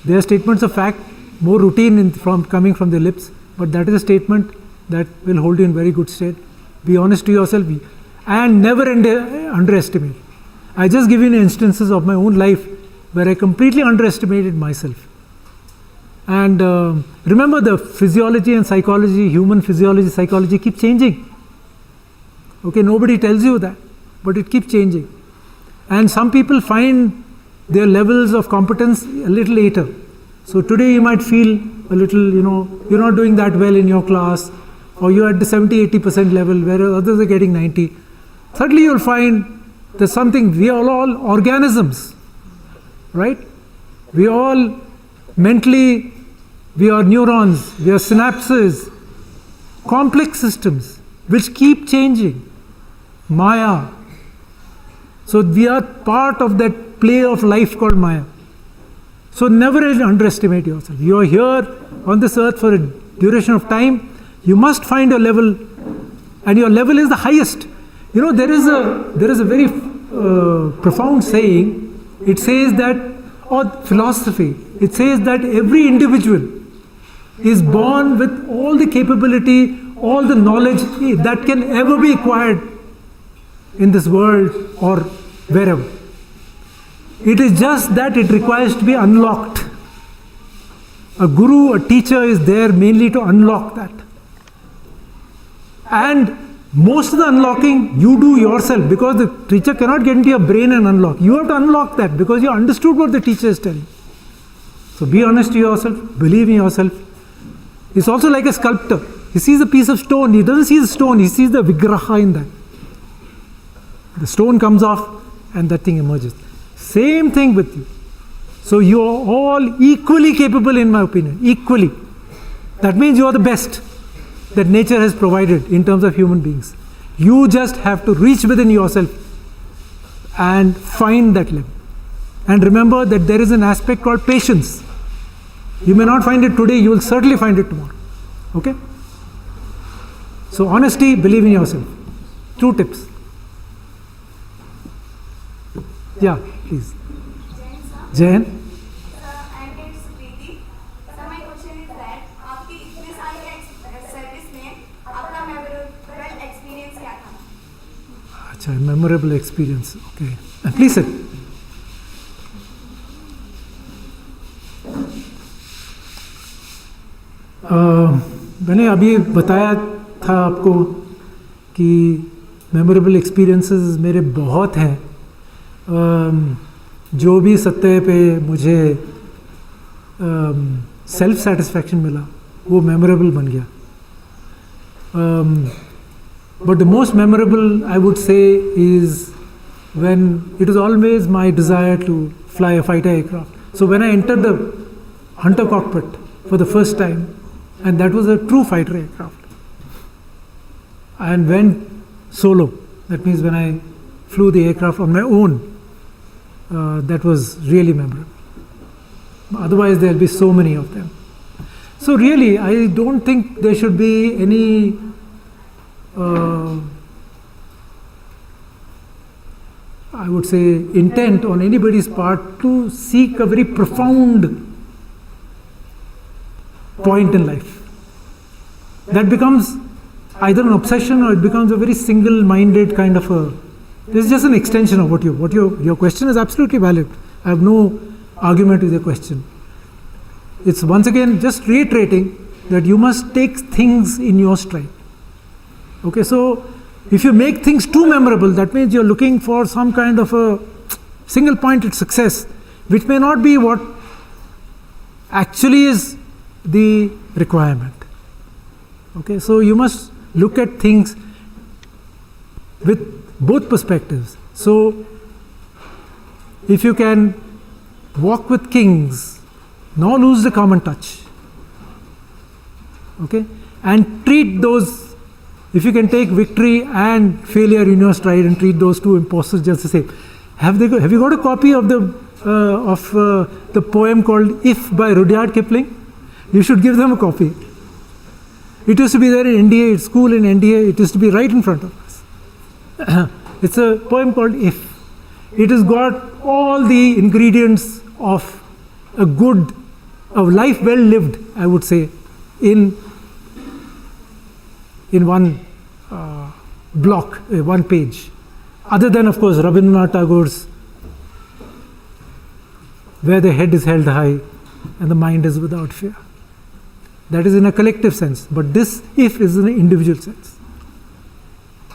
They are statements of fact, more routine coming from their lips, but that is a statement that will hold you in very good stead. Be honest to yourself and never underestimate. I just give you instances of my own life where I completely underestimated myself. And remember, the physiology and psychology, human physiology, psychology keep changing. Okay, nobody tells you that, but it keeps changing. And some people find their levels of competence a little later. So today you might feel a little, you're not doing that well in your class, or you're at the 70-80% level, whereas others are getting 90. Thirdly, you'll find there's something, we are all organisms, right? We all mentally, we are neurons, we are synapses, complex systems which keep changing. Maya. So we are part of that play of life called Maya. So never underestimate yourself. You are here on this earth for a duration of time. You must find a level, and your level is the highest. There is a very profound saying. It says that, or philosophy, it says that every individual is born with all the capability, all the knowledge that can ever be acquired in this world or wherever. It is just that it requires to be unlocked. A guru, a teacher is there mainly to unlock that. And most of the unlocking you do yourself, because the teacher cannot get into your brain and unlock. You have to unlock that because you understood what the teacher is telling. So be honest to yourself, believe in yourself. It's also like a sculptor. He sees a piece of stone, he doesn't see the stone, he sees the vigraha in that. The stone comes off and that thing emerges. Same thing with you. So you are all equally capable, in my opinion, equally. That means you are the best that nature has provided in terms of human beings. You just have to reach within yourself and find that level. And remember that there is an aspect called patience. You may not find it today, you will certainly find it tomorrow. Okay? So honesty, believe in yourself. 2 tips. Yeah, please. Jain Jain. And it's Preeti. So my question is that आपकी इतने साल के service में आपका memorable experience क्या था? Acha, memorable experience. Okay. Please sit. मैंने अभी बताया था आपको कि मेमोरेबल एक्सपीरियंसेस मेरे बहुत हैं. जो भी सतह पे मुझे सेल्फ सेटिस्फैक्शन मिला वो मेमोरेबल बन गया. But the most memorable I would say is when it was always my desire to fly a fighter aircraft. So when I entered the Hunter cockpit for the first time, and that was a true fighter aircraft, and went solo, that means when I flew the aircraft on my own, that was really memorable. Otherwise there will be so many of them. So really I don't think there should be any I would say intent on anybody's part to seek a very profound point in life. That becomes either an obsession or it becomes a very single-minded kind of a. This is just an extension of what your question is absolutely valid. I have no argument with your question. It's once again just reiterating that you must take things in your stride. Okay, so if you make things too memorable, that means you're looking for some kind of a single-pointed success, which may not be what actually is the requirement. Okay, so you must look at things with both perspectives. So if you can walk with kings, nor lose the common touch. Okay, and treat those. If you can take victory and failure in your stride and treat those two imposters just the same. Have you got a copy of the poem called If by Rudyard Kipling? You should give them a copy. It used to be there in NDA, school in NDA, it used to be right in front of us. It's a poem called If. It has got all the ingredients of a life well lived, I would say, in one block, one page. Other than, of course, Rabindranath Tagore's where the head is held high and the mind is without fear. That is in a collective sense, but this if is in an individual sense.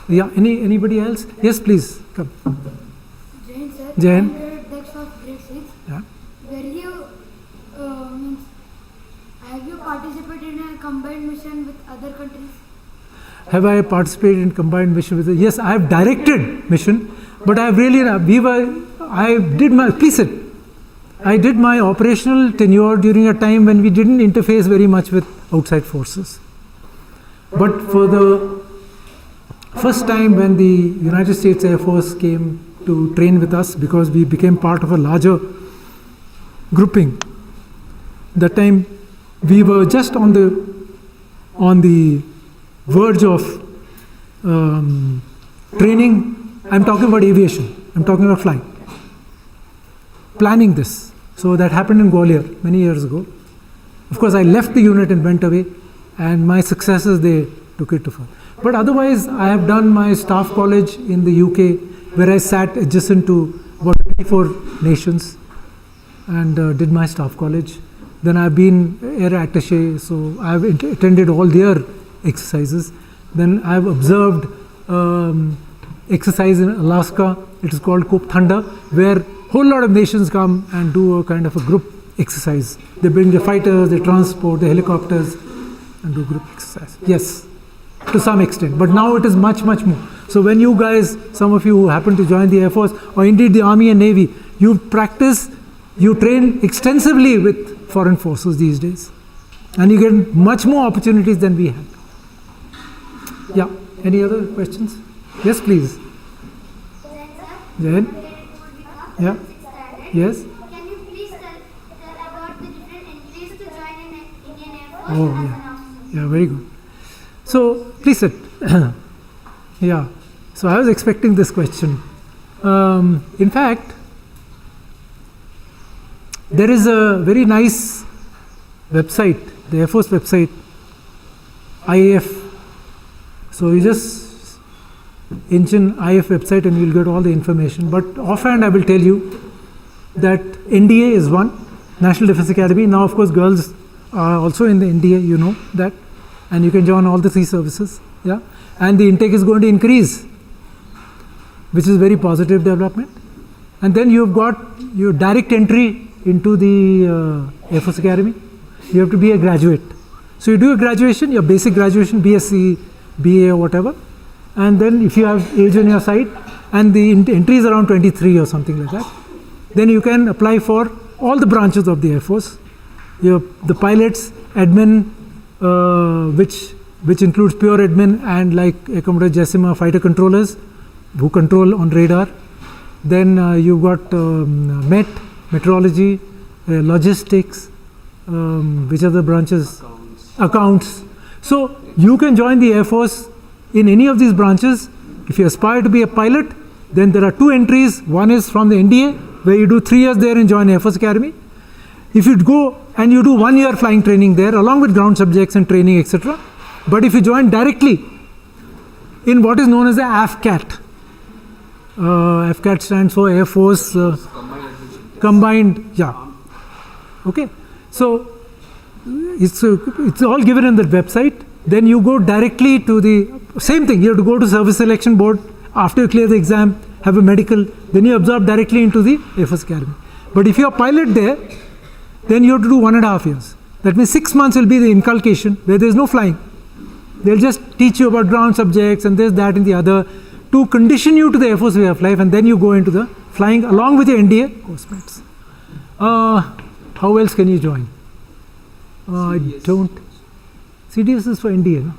Yeah, anybody else? Yes, please, come. Jain sir, Jain. Text of grade 6. Yeah. Have you participated in a combined mission with other countries? Have I participated in combined mission with? Yes, I have directed mission, but I have really I did my operational tenure during a time when we didn't interface very much with outside forces. But for the first time when the United States Air Force came to train with us, because we became part of a larger grouping, that time we were just on the verge of training. I'm talking about aviation, I'm talking about flying, planning this. So that happened in Gwalior many years ago. Of course I left the unit and went away, and my successors, they took it to far. But otherwise I have done my staff college in the UK, where I sat adjacent to about 24 nations and did my staff college. Then I've been air attaché, so I've attended all their exercises. Then I've observed exercise in Alaska. It is called Cope Thunder, where whole lot of nations come and do a kind of a group exercise. They bring the fighters, they transport the helicopters and do group exercise. Yes, to some extent, but now it is much more. So when you guys, some of you who happen to join the Air Force or indeed the Army and Navy, you practice, you train extensively with foreign forces these days, and you get much more opportunities than we had. Yeah, any other questions? Yes, please. Jain? Yeah. Yes. Can you please tell about the different entries to join in Indian Air Force? Oh, as yeah. an officer? Yeah, very good. So, please sit. Yeah. So, I was expecting this question. In fact, there is a very nice website, the Air Force website, IAF. So you just engine IAF website and you'll get all the information. But offhand I will tell you that NDA is one, National Defense Academy. Now of course girls are also in the NDA, you know that, and you can join all the 3 services. Yeah, and the intake is going to increase, which is very positive development. And then you've got your direct entry into the Air Force Academy. You have to be a graduate. So you do a graduation, your basic graduation, BSc, BA or whatever, and then if you have age on your side and the entry is around 23 or something like that, then you can apply for all the branches of the Air Force. The pilots, admin, which includes pure admin, and like Air Commodore Jessima, fighter controllers who control on radar. Then you've got meteorology, logistics, which are the branches? Accounts. So you can join the Air Force in any of these branches. If you aspire to be a pilot, then there are 2 entries. One is from the NDA, where you do 3 years there and join Air Force Academy. If you go and you do 1 year flying training there, along with ground subjects and training, etc. But if you join directly in what is known as the AFCAT, AFCAT stands for Air Force Combined, yeah. Okay, so it's all given in the website. Then you go directly to the same thing. You have to go to Service Selection Board after you clear the exam, have a medical. Then you absorb directly into the Air Force Academy. But if you are a pilot there, then you have to do 1.5 years. That means 6 months will be the inculcation, where there is no flying. They'll just teach you about ground subjects and this, that, and the other, to condition you to the Air Force way of life, and then you go into the flying along with your NDA course mates. How else can you join? I don't. CDS is for NDA, no?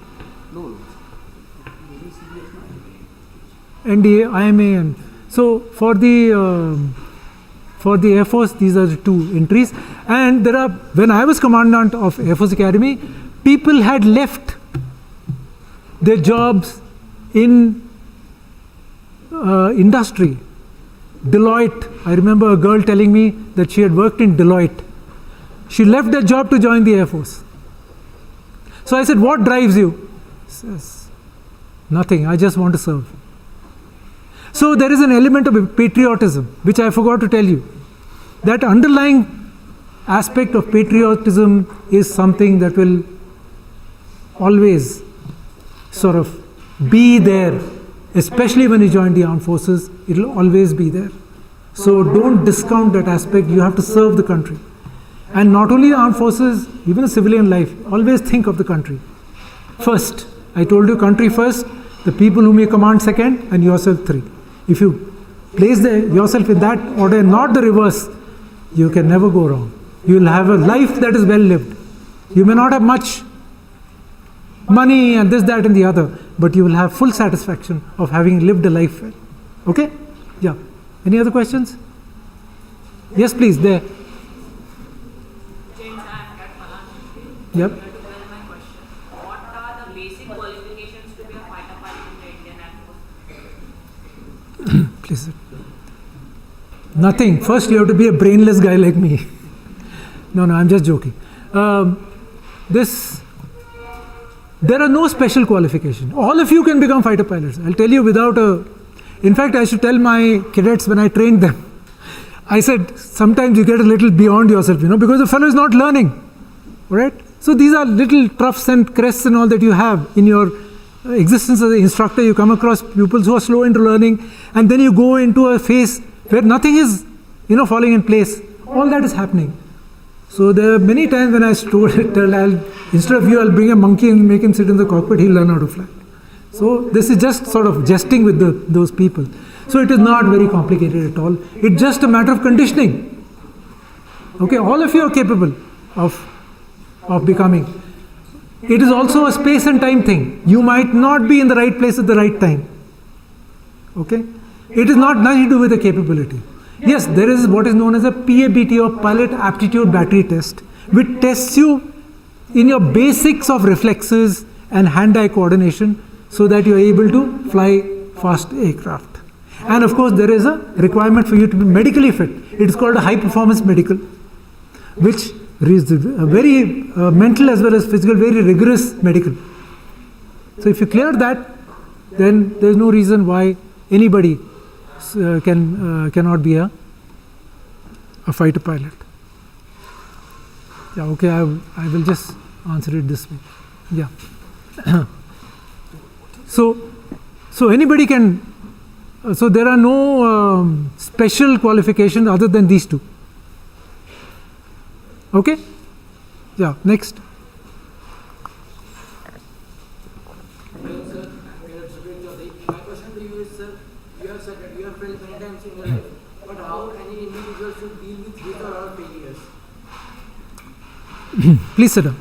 No. NDA, IMA, and so for the Air Force, these are the 2 entries. And there are, when I was commandant of Air Force Academy, people had left their jobs in industry. Deloitte, I remember a girl telling me that she had worked in Deloitte. She left that job to join the Air Force. So I said, what drives you? She says, nothing, I just want to serve. So there is an element of patriotism, which I forgot to tell you. That underlying aspect of patriotism is something that will always sort of be there, especially when you join the armed forces. It will always be there. So don't discount that aspect. You have to serve the country. And not only the armed forces, even the civilian life, always think of the country first. I told you, country first, the people whom you command second, and yourself 3. If you place yourself in that order, not the reverse, you can never go wrong. You will have a life that is well lived. You may not have much money and this, that, and the other, but you will have full satisfaction of having lived a life well. Okay? Yeah. Any other questions? Yes, please. There. Yep. What are the basic qualifications to be a fighter pilot in the Indian Air Force? Please. Nothing. First, you have to be a brainless guy like me. No, I'm just joking. There are no special qualifications. All of you can become fighter pilots. I'll tell you without a. In fact, I should tell my cadets when I trained them. I said sometimes you get a little beyond yourself, because the fellow is not learning. All right. So these are little troughs and crests and all that you have in your existence as an instructor. You come across pupils who are slow into learning, and then you go into a phase where nothing is, falling in place. All that is happening. So there are many times when I tell, instead of you, I'll bring a monkey and make him sit in the cockpit. He'll learn how to fly. So this is just sort of jesting with those people. So it is not very complicated at all. It's just a matter of conditioning. Okay, all of you are capable of becoming. It is also a space and time thing. You might not be in the right place at the right time. Okay? It is not nothing to do with the capability. Yes, there is what is known as a PABT, or Pilot Aptitude Battery Test, which tests you in your basics of reflexes and hand-eye coordination so that you are able to fly fast aircraft. And of course, there is a requirement for you to be medically fit. It is called a high performance medical. which is very mental as well as physical, very rigorous medical. So if you clear that, then there is no reason why anybody cannot be a fighter pilot. Yeah, okay, I will just answer it this way. Yeah. So anybody can. So there are no special qualifications other than these two. Okay? Yeah, next. My question to you is, sir, you have said that you have failed many times in your life, but how any individual should deal with his or her failures? Please sit down.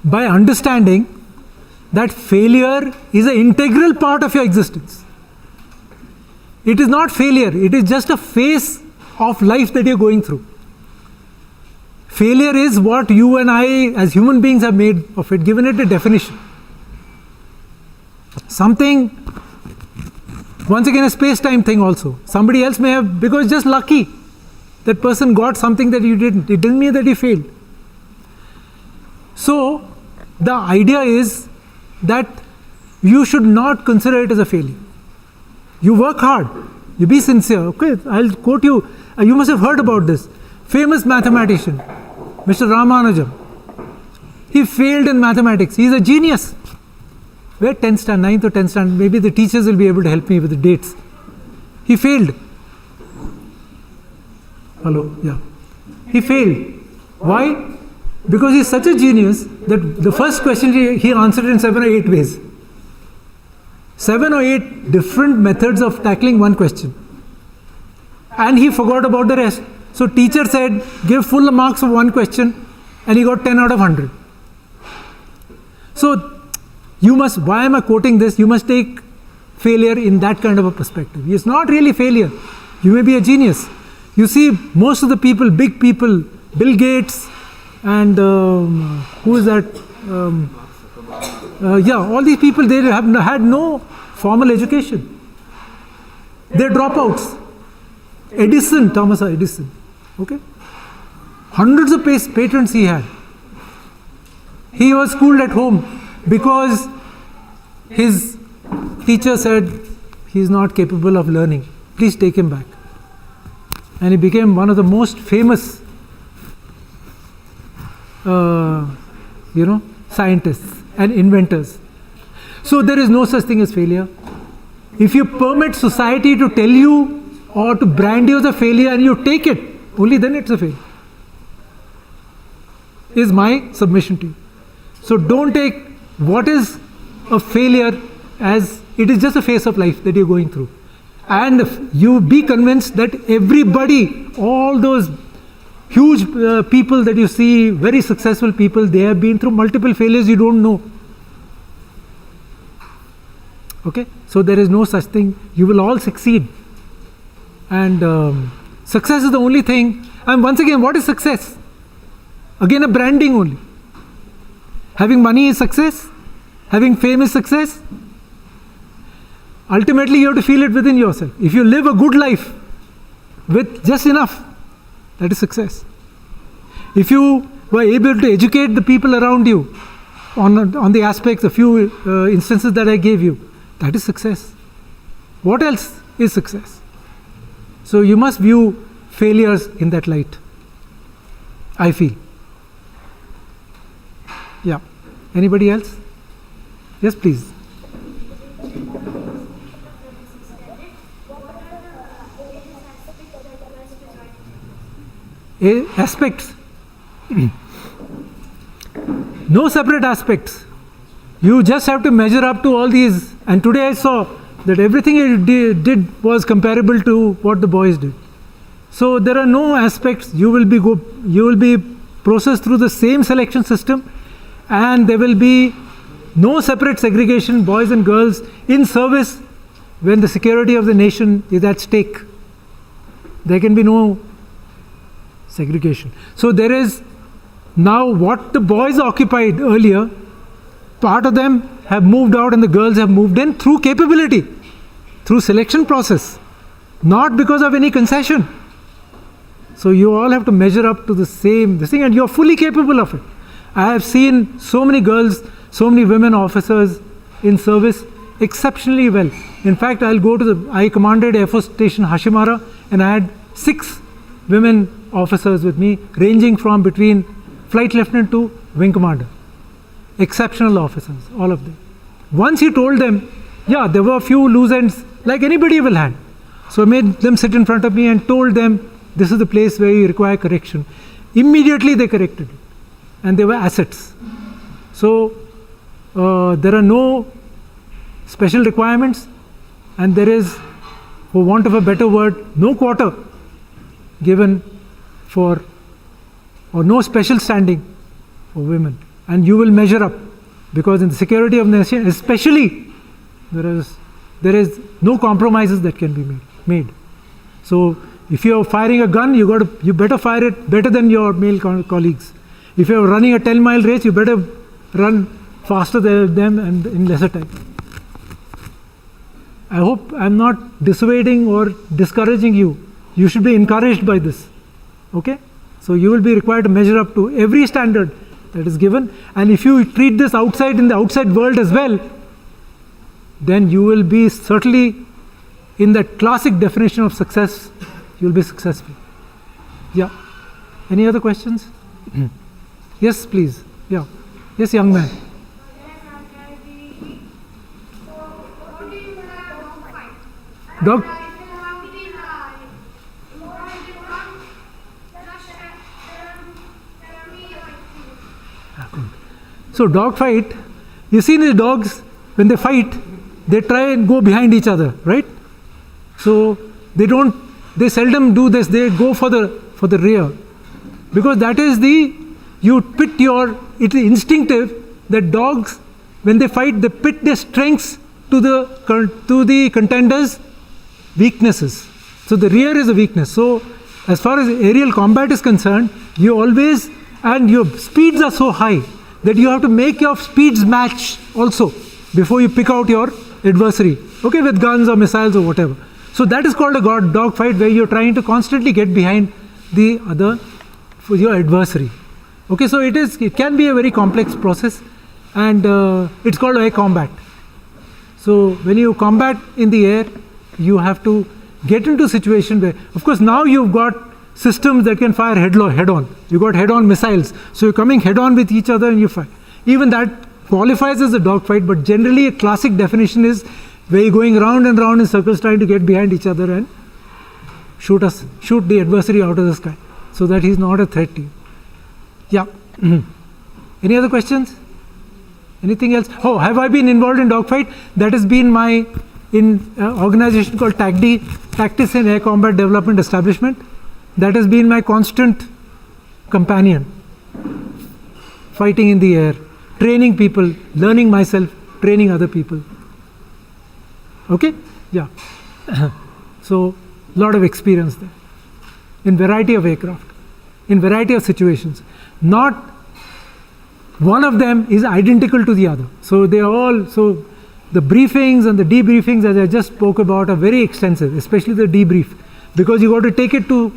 By understanding that failure is an integral part of your existence. It is not failure, it is just a phase of life that you're going through. Failure is what you and I as human beings have made of it, given it a definition. Something, once again a space-time thing also. Somebody else may have, because just lucky, that person got something that you didn't. It doesn't mean that you failed. So, the idea is that you should not consider it as a failure. You work hard, you be sincere. Okay, I'll quote you. You must have heard about this. Famous mathematician, Mr. Ramanujan. He failed in mathematics. He is a genius. Where 10th standard, 9th or 10th standard, maybe the teachers will be able to help me with the dates. He failed. Hello, yeah. He failed. Why? Because he is such a genius that the first question he answered in 7 or 8 ways. 7 or 8 different methods of tackling one question. And he forgot about the rest. So teacher said, give full marks of one question, and he got 10 out of 100. So you must, why am I quoting this? You must take failure in that kind of a perspective. It's not really failure. You may be a genius. You see, most of the people, big people, Bill Gates, and who is that? All these people, they have had no formal education. They're dropouts. Edison, Thomas Edison, okay? Hundreds of patents he had. He was schooled at home because his teacher said he is not capable of learning. Please take him back. And he became one of the most famous scientists and inventors. So there is no such thing as failure. If you permit society to tell you or to brand you as a failure and you take it, only then it's a failure. Is my submission to you. So don't take what is a failure as it is just a phase of life that you're going through. And you be convinced that everybody, all those huge people that you see, very successful people, they have been through multiple failures you don't know. Okay? So there is no such thing. You will all succeed. And success is the only thing. And once again, what is success? Again, a branding only. Having money is success. Having fame is success. Ultimately, you have to feel it within yourself. If you live a good life with just enough, that is success. If you were able to educate the people around you on the aspects, a few instances that I gave you, that is success. What else is success? So you must view failures in that light, I feel. Yeah. Anybody else? Yes, please. Aspects. No separate aspects. You just have to measure up to all these. And today I saw that everything he did was comparable to what the boys did. So there are no aspects. You will be processed through the same selection system, and there will be no separate segregation, boys and girls, in service when the security of the nation is at stake. There can be no segregation. So there is now what the boys occupied earlier, part of them have moved out and the girls have moved in through capability, through selection process, not because of any concession. So you all have to measure up to the same this thing, and you're fully capable of it. I have seen so many girls, so many women officers in service exceptionally well. In fact, I commanded Air Force Station Hashimara, and I had 6 women officers with me, ranging from between flight lieutenant to wing commander. Exceptional officers, all of them. Once he told them, yeah, there were a few loose ends, like anybody will have. So I made them sit in front of me and told them, this is the place where you require correction. Immediately they corrected it. And they were assets. So there are no special requirements, and there is, for want of a better word, no quarter given for, or no special standing for women. And you will measure up, because in the security of the nation, especially, there is no compromises that can be made. So if you are firing a gun, you better fire it better than your male colleagues. If you are running a 10-mile race, you better run faster than them and in lesser time. I hope I'm not dissuading or discouraging you. You should be encouraged by this. Okay? So you will be required to measure up to every standard that is given. And if you treat this in the outside world as well, then you will be certainly in that classic definition of success, you will be successful. Yeah. Any other questions? Yes, please. Yeah. Yes, young man. Dog? So dog fight, you see these dogs, when they fight, they try and go behind each other, right? So they seldom do this, they go for the rear. Because that is it is instinctive that dogs, when they fight, they pit their strengths to the contenders' weaknesses. So the rear is a weakness. So as far as aerial combat is concerned, and your speeds are so high that you have to make your speeds match also before you pick out your adversary, okay, with guns or missiles or whatever. So that is called a dog fight, where you're trying to constantly get behind the other, for your adversary. Okay, so it can be a very complex process, and it's called air combat. So when you combat in the air, you have to get into a situation where, of course, now you've got systems that can fire head-on. You've got head-on missiles. So you're coming head-on with each other and you fire. Even that qualifies as a dogfight, but generally a classic definition is where you're going round and round in circles trying to get behind each other and shoot the adversary out of the sky so that he's not a threat to you. Yeah. Any other questions? Anything else? Oh, have I been involved in dogfight? That has been my organization called TACD, Tactics in Air Combat Development Establishment. That has been my constant companion. Fighting in the air, training people, learning myself, training other people. Okay? Yeah. So, lot of experience there. In variety of aircraft, in variety of situations. Not one of them is identical to the other. So the briefings and the debriefings, as I just spoke about, are very extensive, especially the debrief, because you got to take it to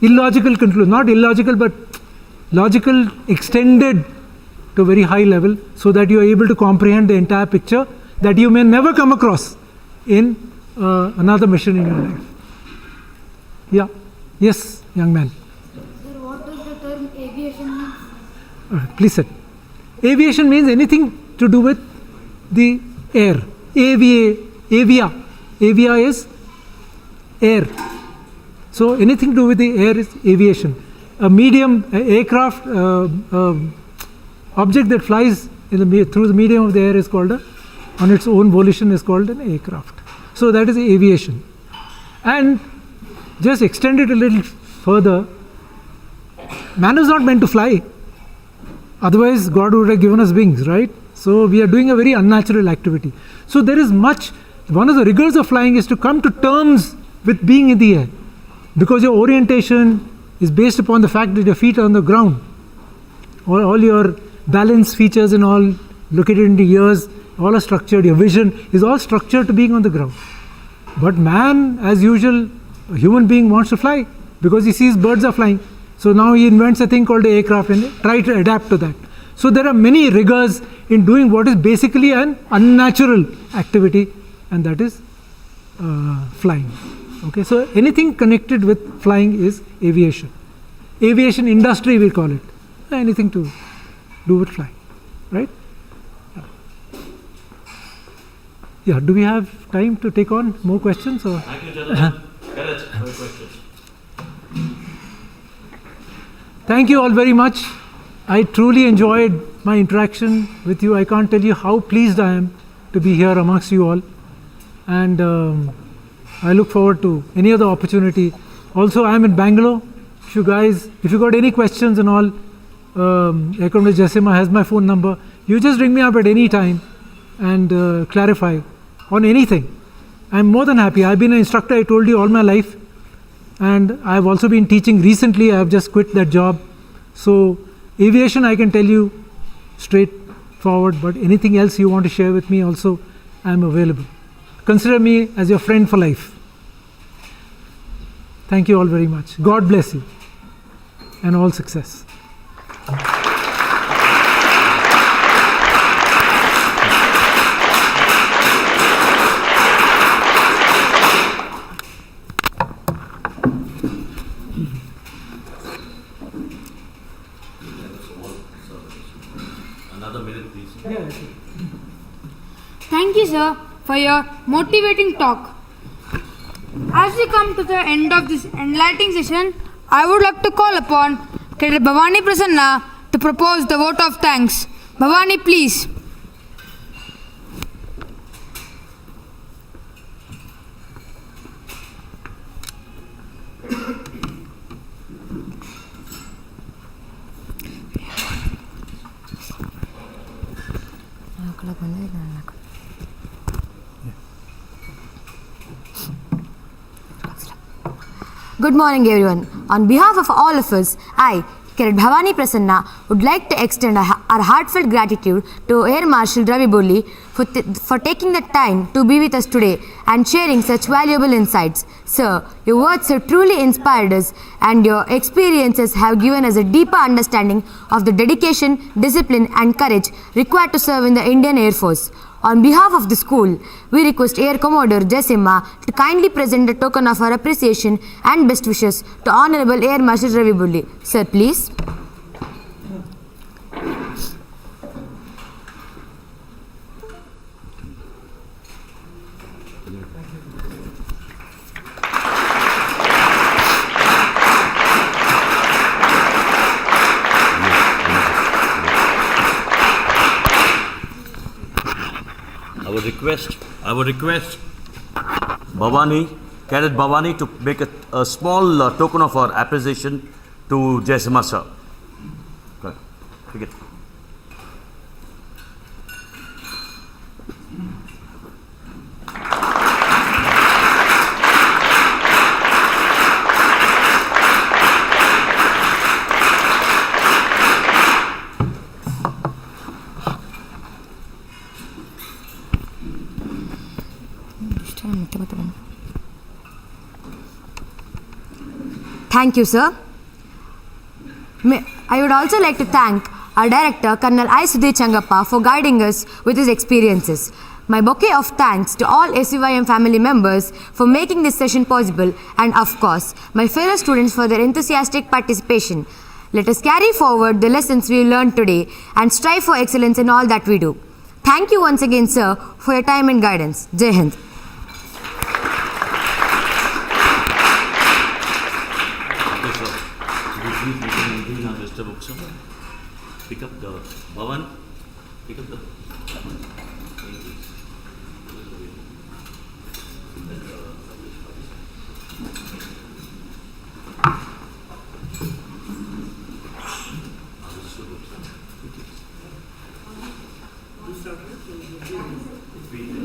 illogical conclusion, not illogical, but logical, extended to a very high level, so that you are able to comprehend the entire picture that you may never come across in another mission in your life. Yeah. Yes, young man. Sir, what does the term aviation mean? Please sit. Aviation means anything to do with the air. Avia is air. So anything to do with the air is aviation. A medium aircraft object that flies through the medium of the air is called on its own volition is called an aircraft. So that is aviation. And just extend it a little further, man is not meant to fly. Otherwise, God would have given us wings, right? So we are doing a very unnatural activity. So there is one of the rigors of flying is to come to terms with being in the air. Because your orientation is based upon the fact that your feet are on the ground. All your balance features and all located in the ears, all are structured. Your vision is all structured to being on the ground. But man, as usual, a human being wants to fly. because he sees birds are flying. So now he invents a thing called the aircraft and try to adapt to that. So there are many rigors in doing what is basically an unnatural activity, and that is flying. Okay, so anything connected with flying is aviation. Aviation industry, we call it. Anything to do with flying, right? Yeah, do we have time to take on more questions? Or? Thank you, gentlemen. Correct. No questions. Thank you all very much. I truly enjoyed my interaction with you. I can't tell you how pleased I am to be here amongst you all. And I look forward to any other opportunity. Also, I am in Bangalore. If you got any questions and all, Aircommander Jessima has my phone number. You just ring me up at any time and clarify on anything. I'm more than happy. I've been an instructor, I told you, all my life. And I've also been teaching recently. I've just quit that job. So aviation, I can tell you straightforward, but anything else you want to share with me also, I'm available. Consider me as your friend for life. Thank you all very much. God bless you and all success. Another minute, please. Thank you, sir, for your motivating talk. As we come to the end of this enlightening session, I would like to call upon Cadet Bhavani Prasanna to propose the vote of thanks. Bhavani, please. Good morning, everyone. On behalf of all of us, I, Cadet Bhavani Prasanna, would like to extend our heartfelt gratitude to Air Marshal Ravi Burli for taking the time to be with us today and sharing such valuable insights. Sir, your words have truly inspired us, and your experiences have given us a deeper understanding of the dedication, discipline, and courage required to serve in the Indian Air Force. On behalf of the school, we request Air Commodore Jessima to kindly present a token of our appreciation and best wishes to Honorable Air Marshal Ravi Burli. Sir, please. I would request Bhavani, Cadet Bhavani, to make a small token of our appreciation to Jessima sir. Go ahead. Take it. Thank you, sir. I would also like to thank our director, Colonel I. Sudhir Changappa, for guiding us with his experiences. My bouquet of thanks to all SUIM family members for making this session possible, and of course, my fellow students for their enthusiastic participation. Let us carry forward the lessons we learned today and strive for excellence in all that we do. Thank you once again, sir, for your time and guidance. Jai Hind. Pick up the Bhavan. Pick up the. You started.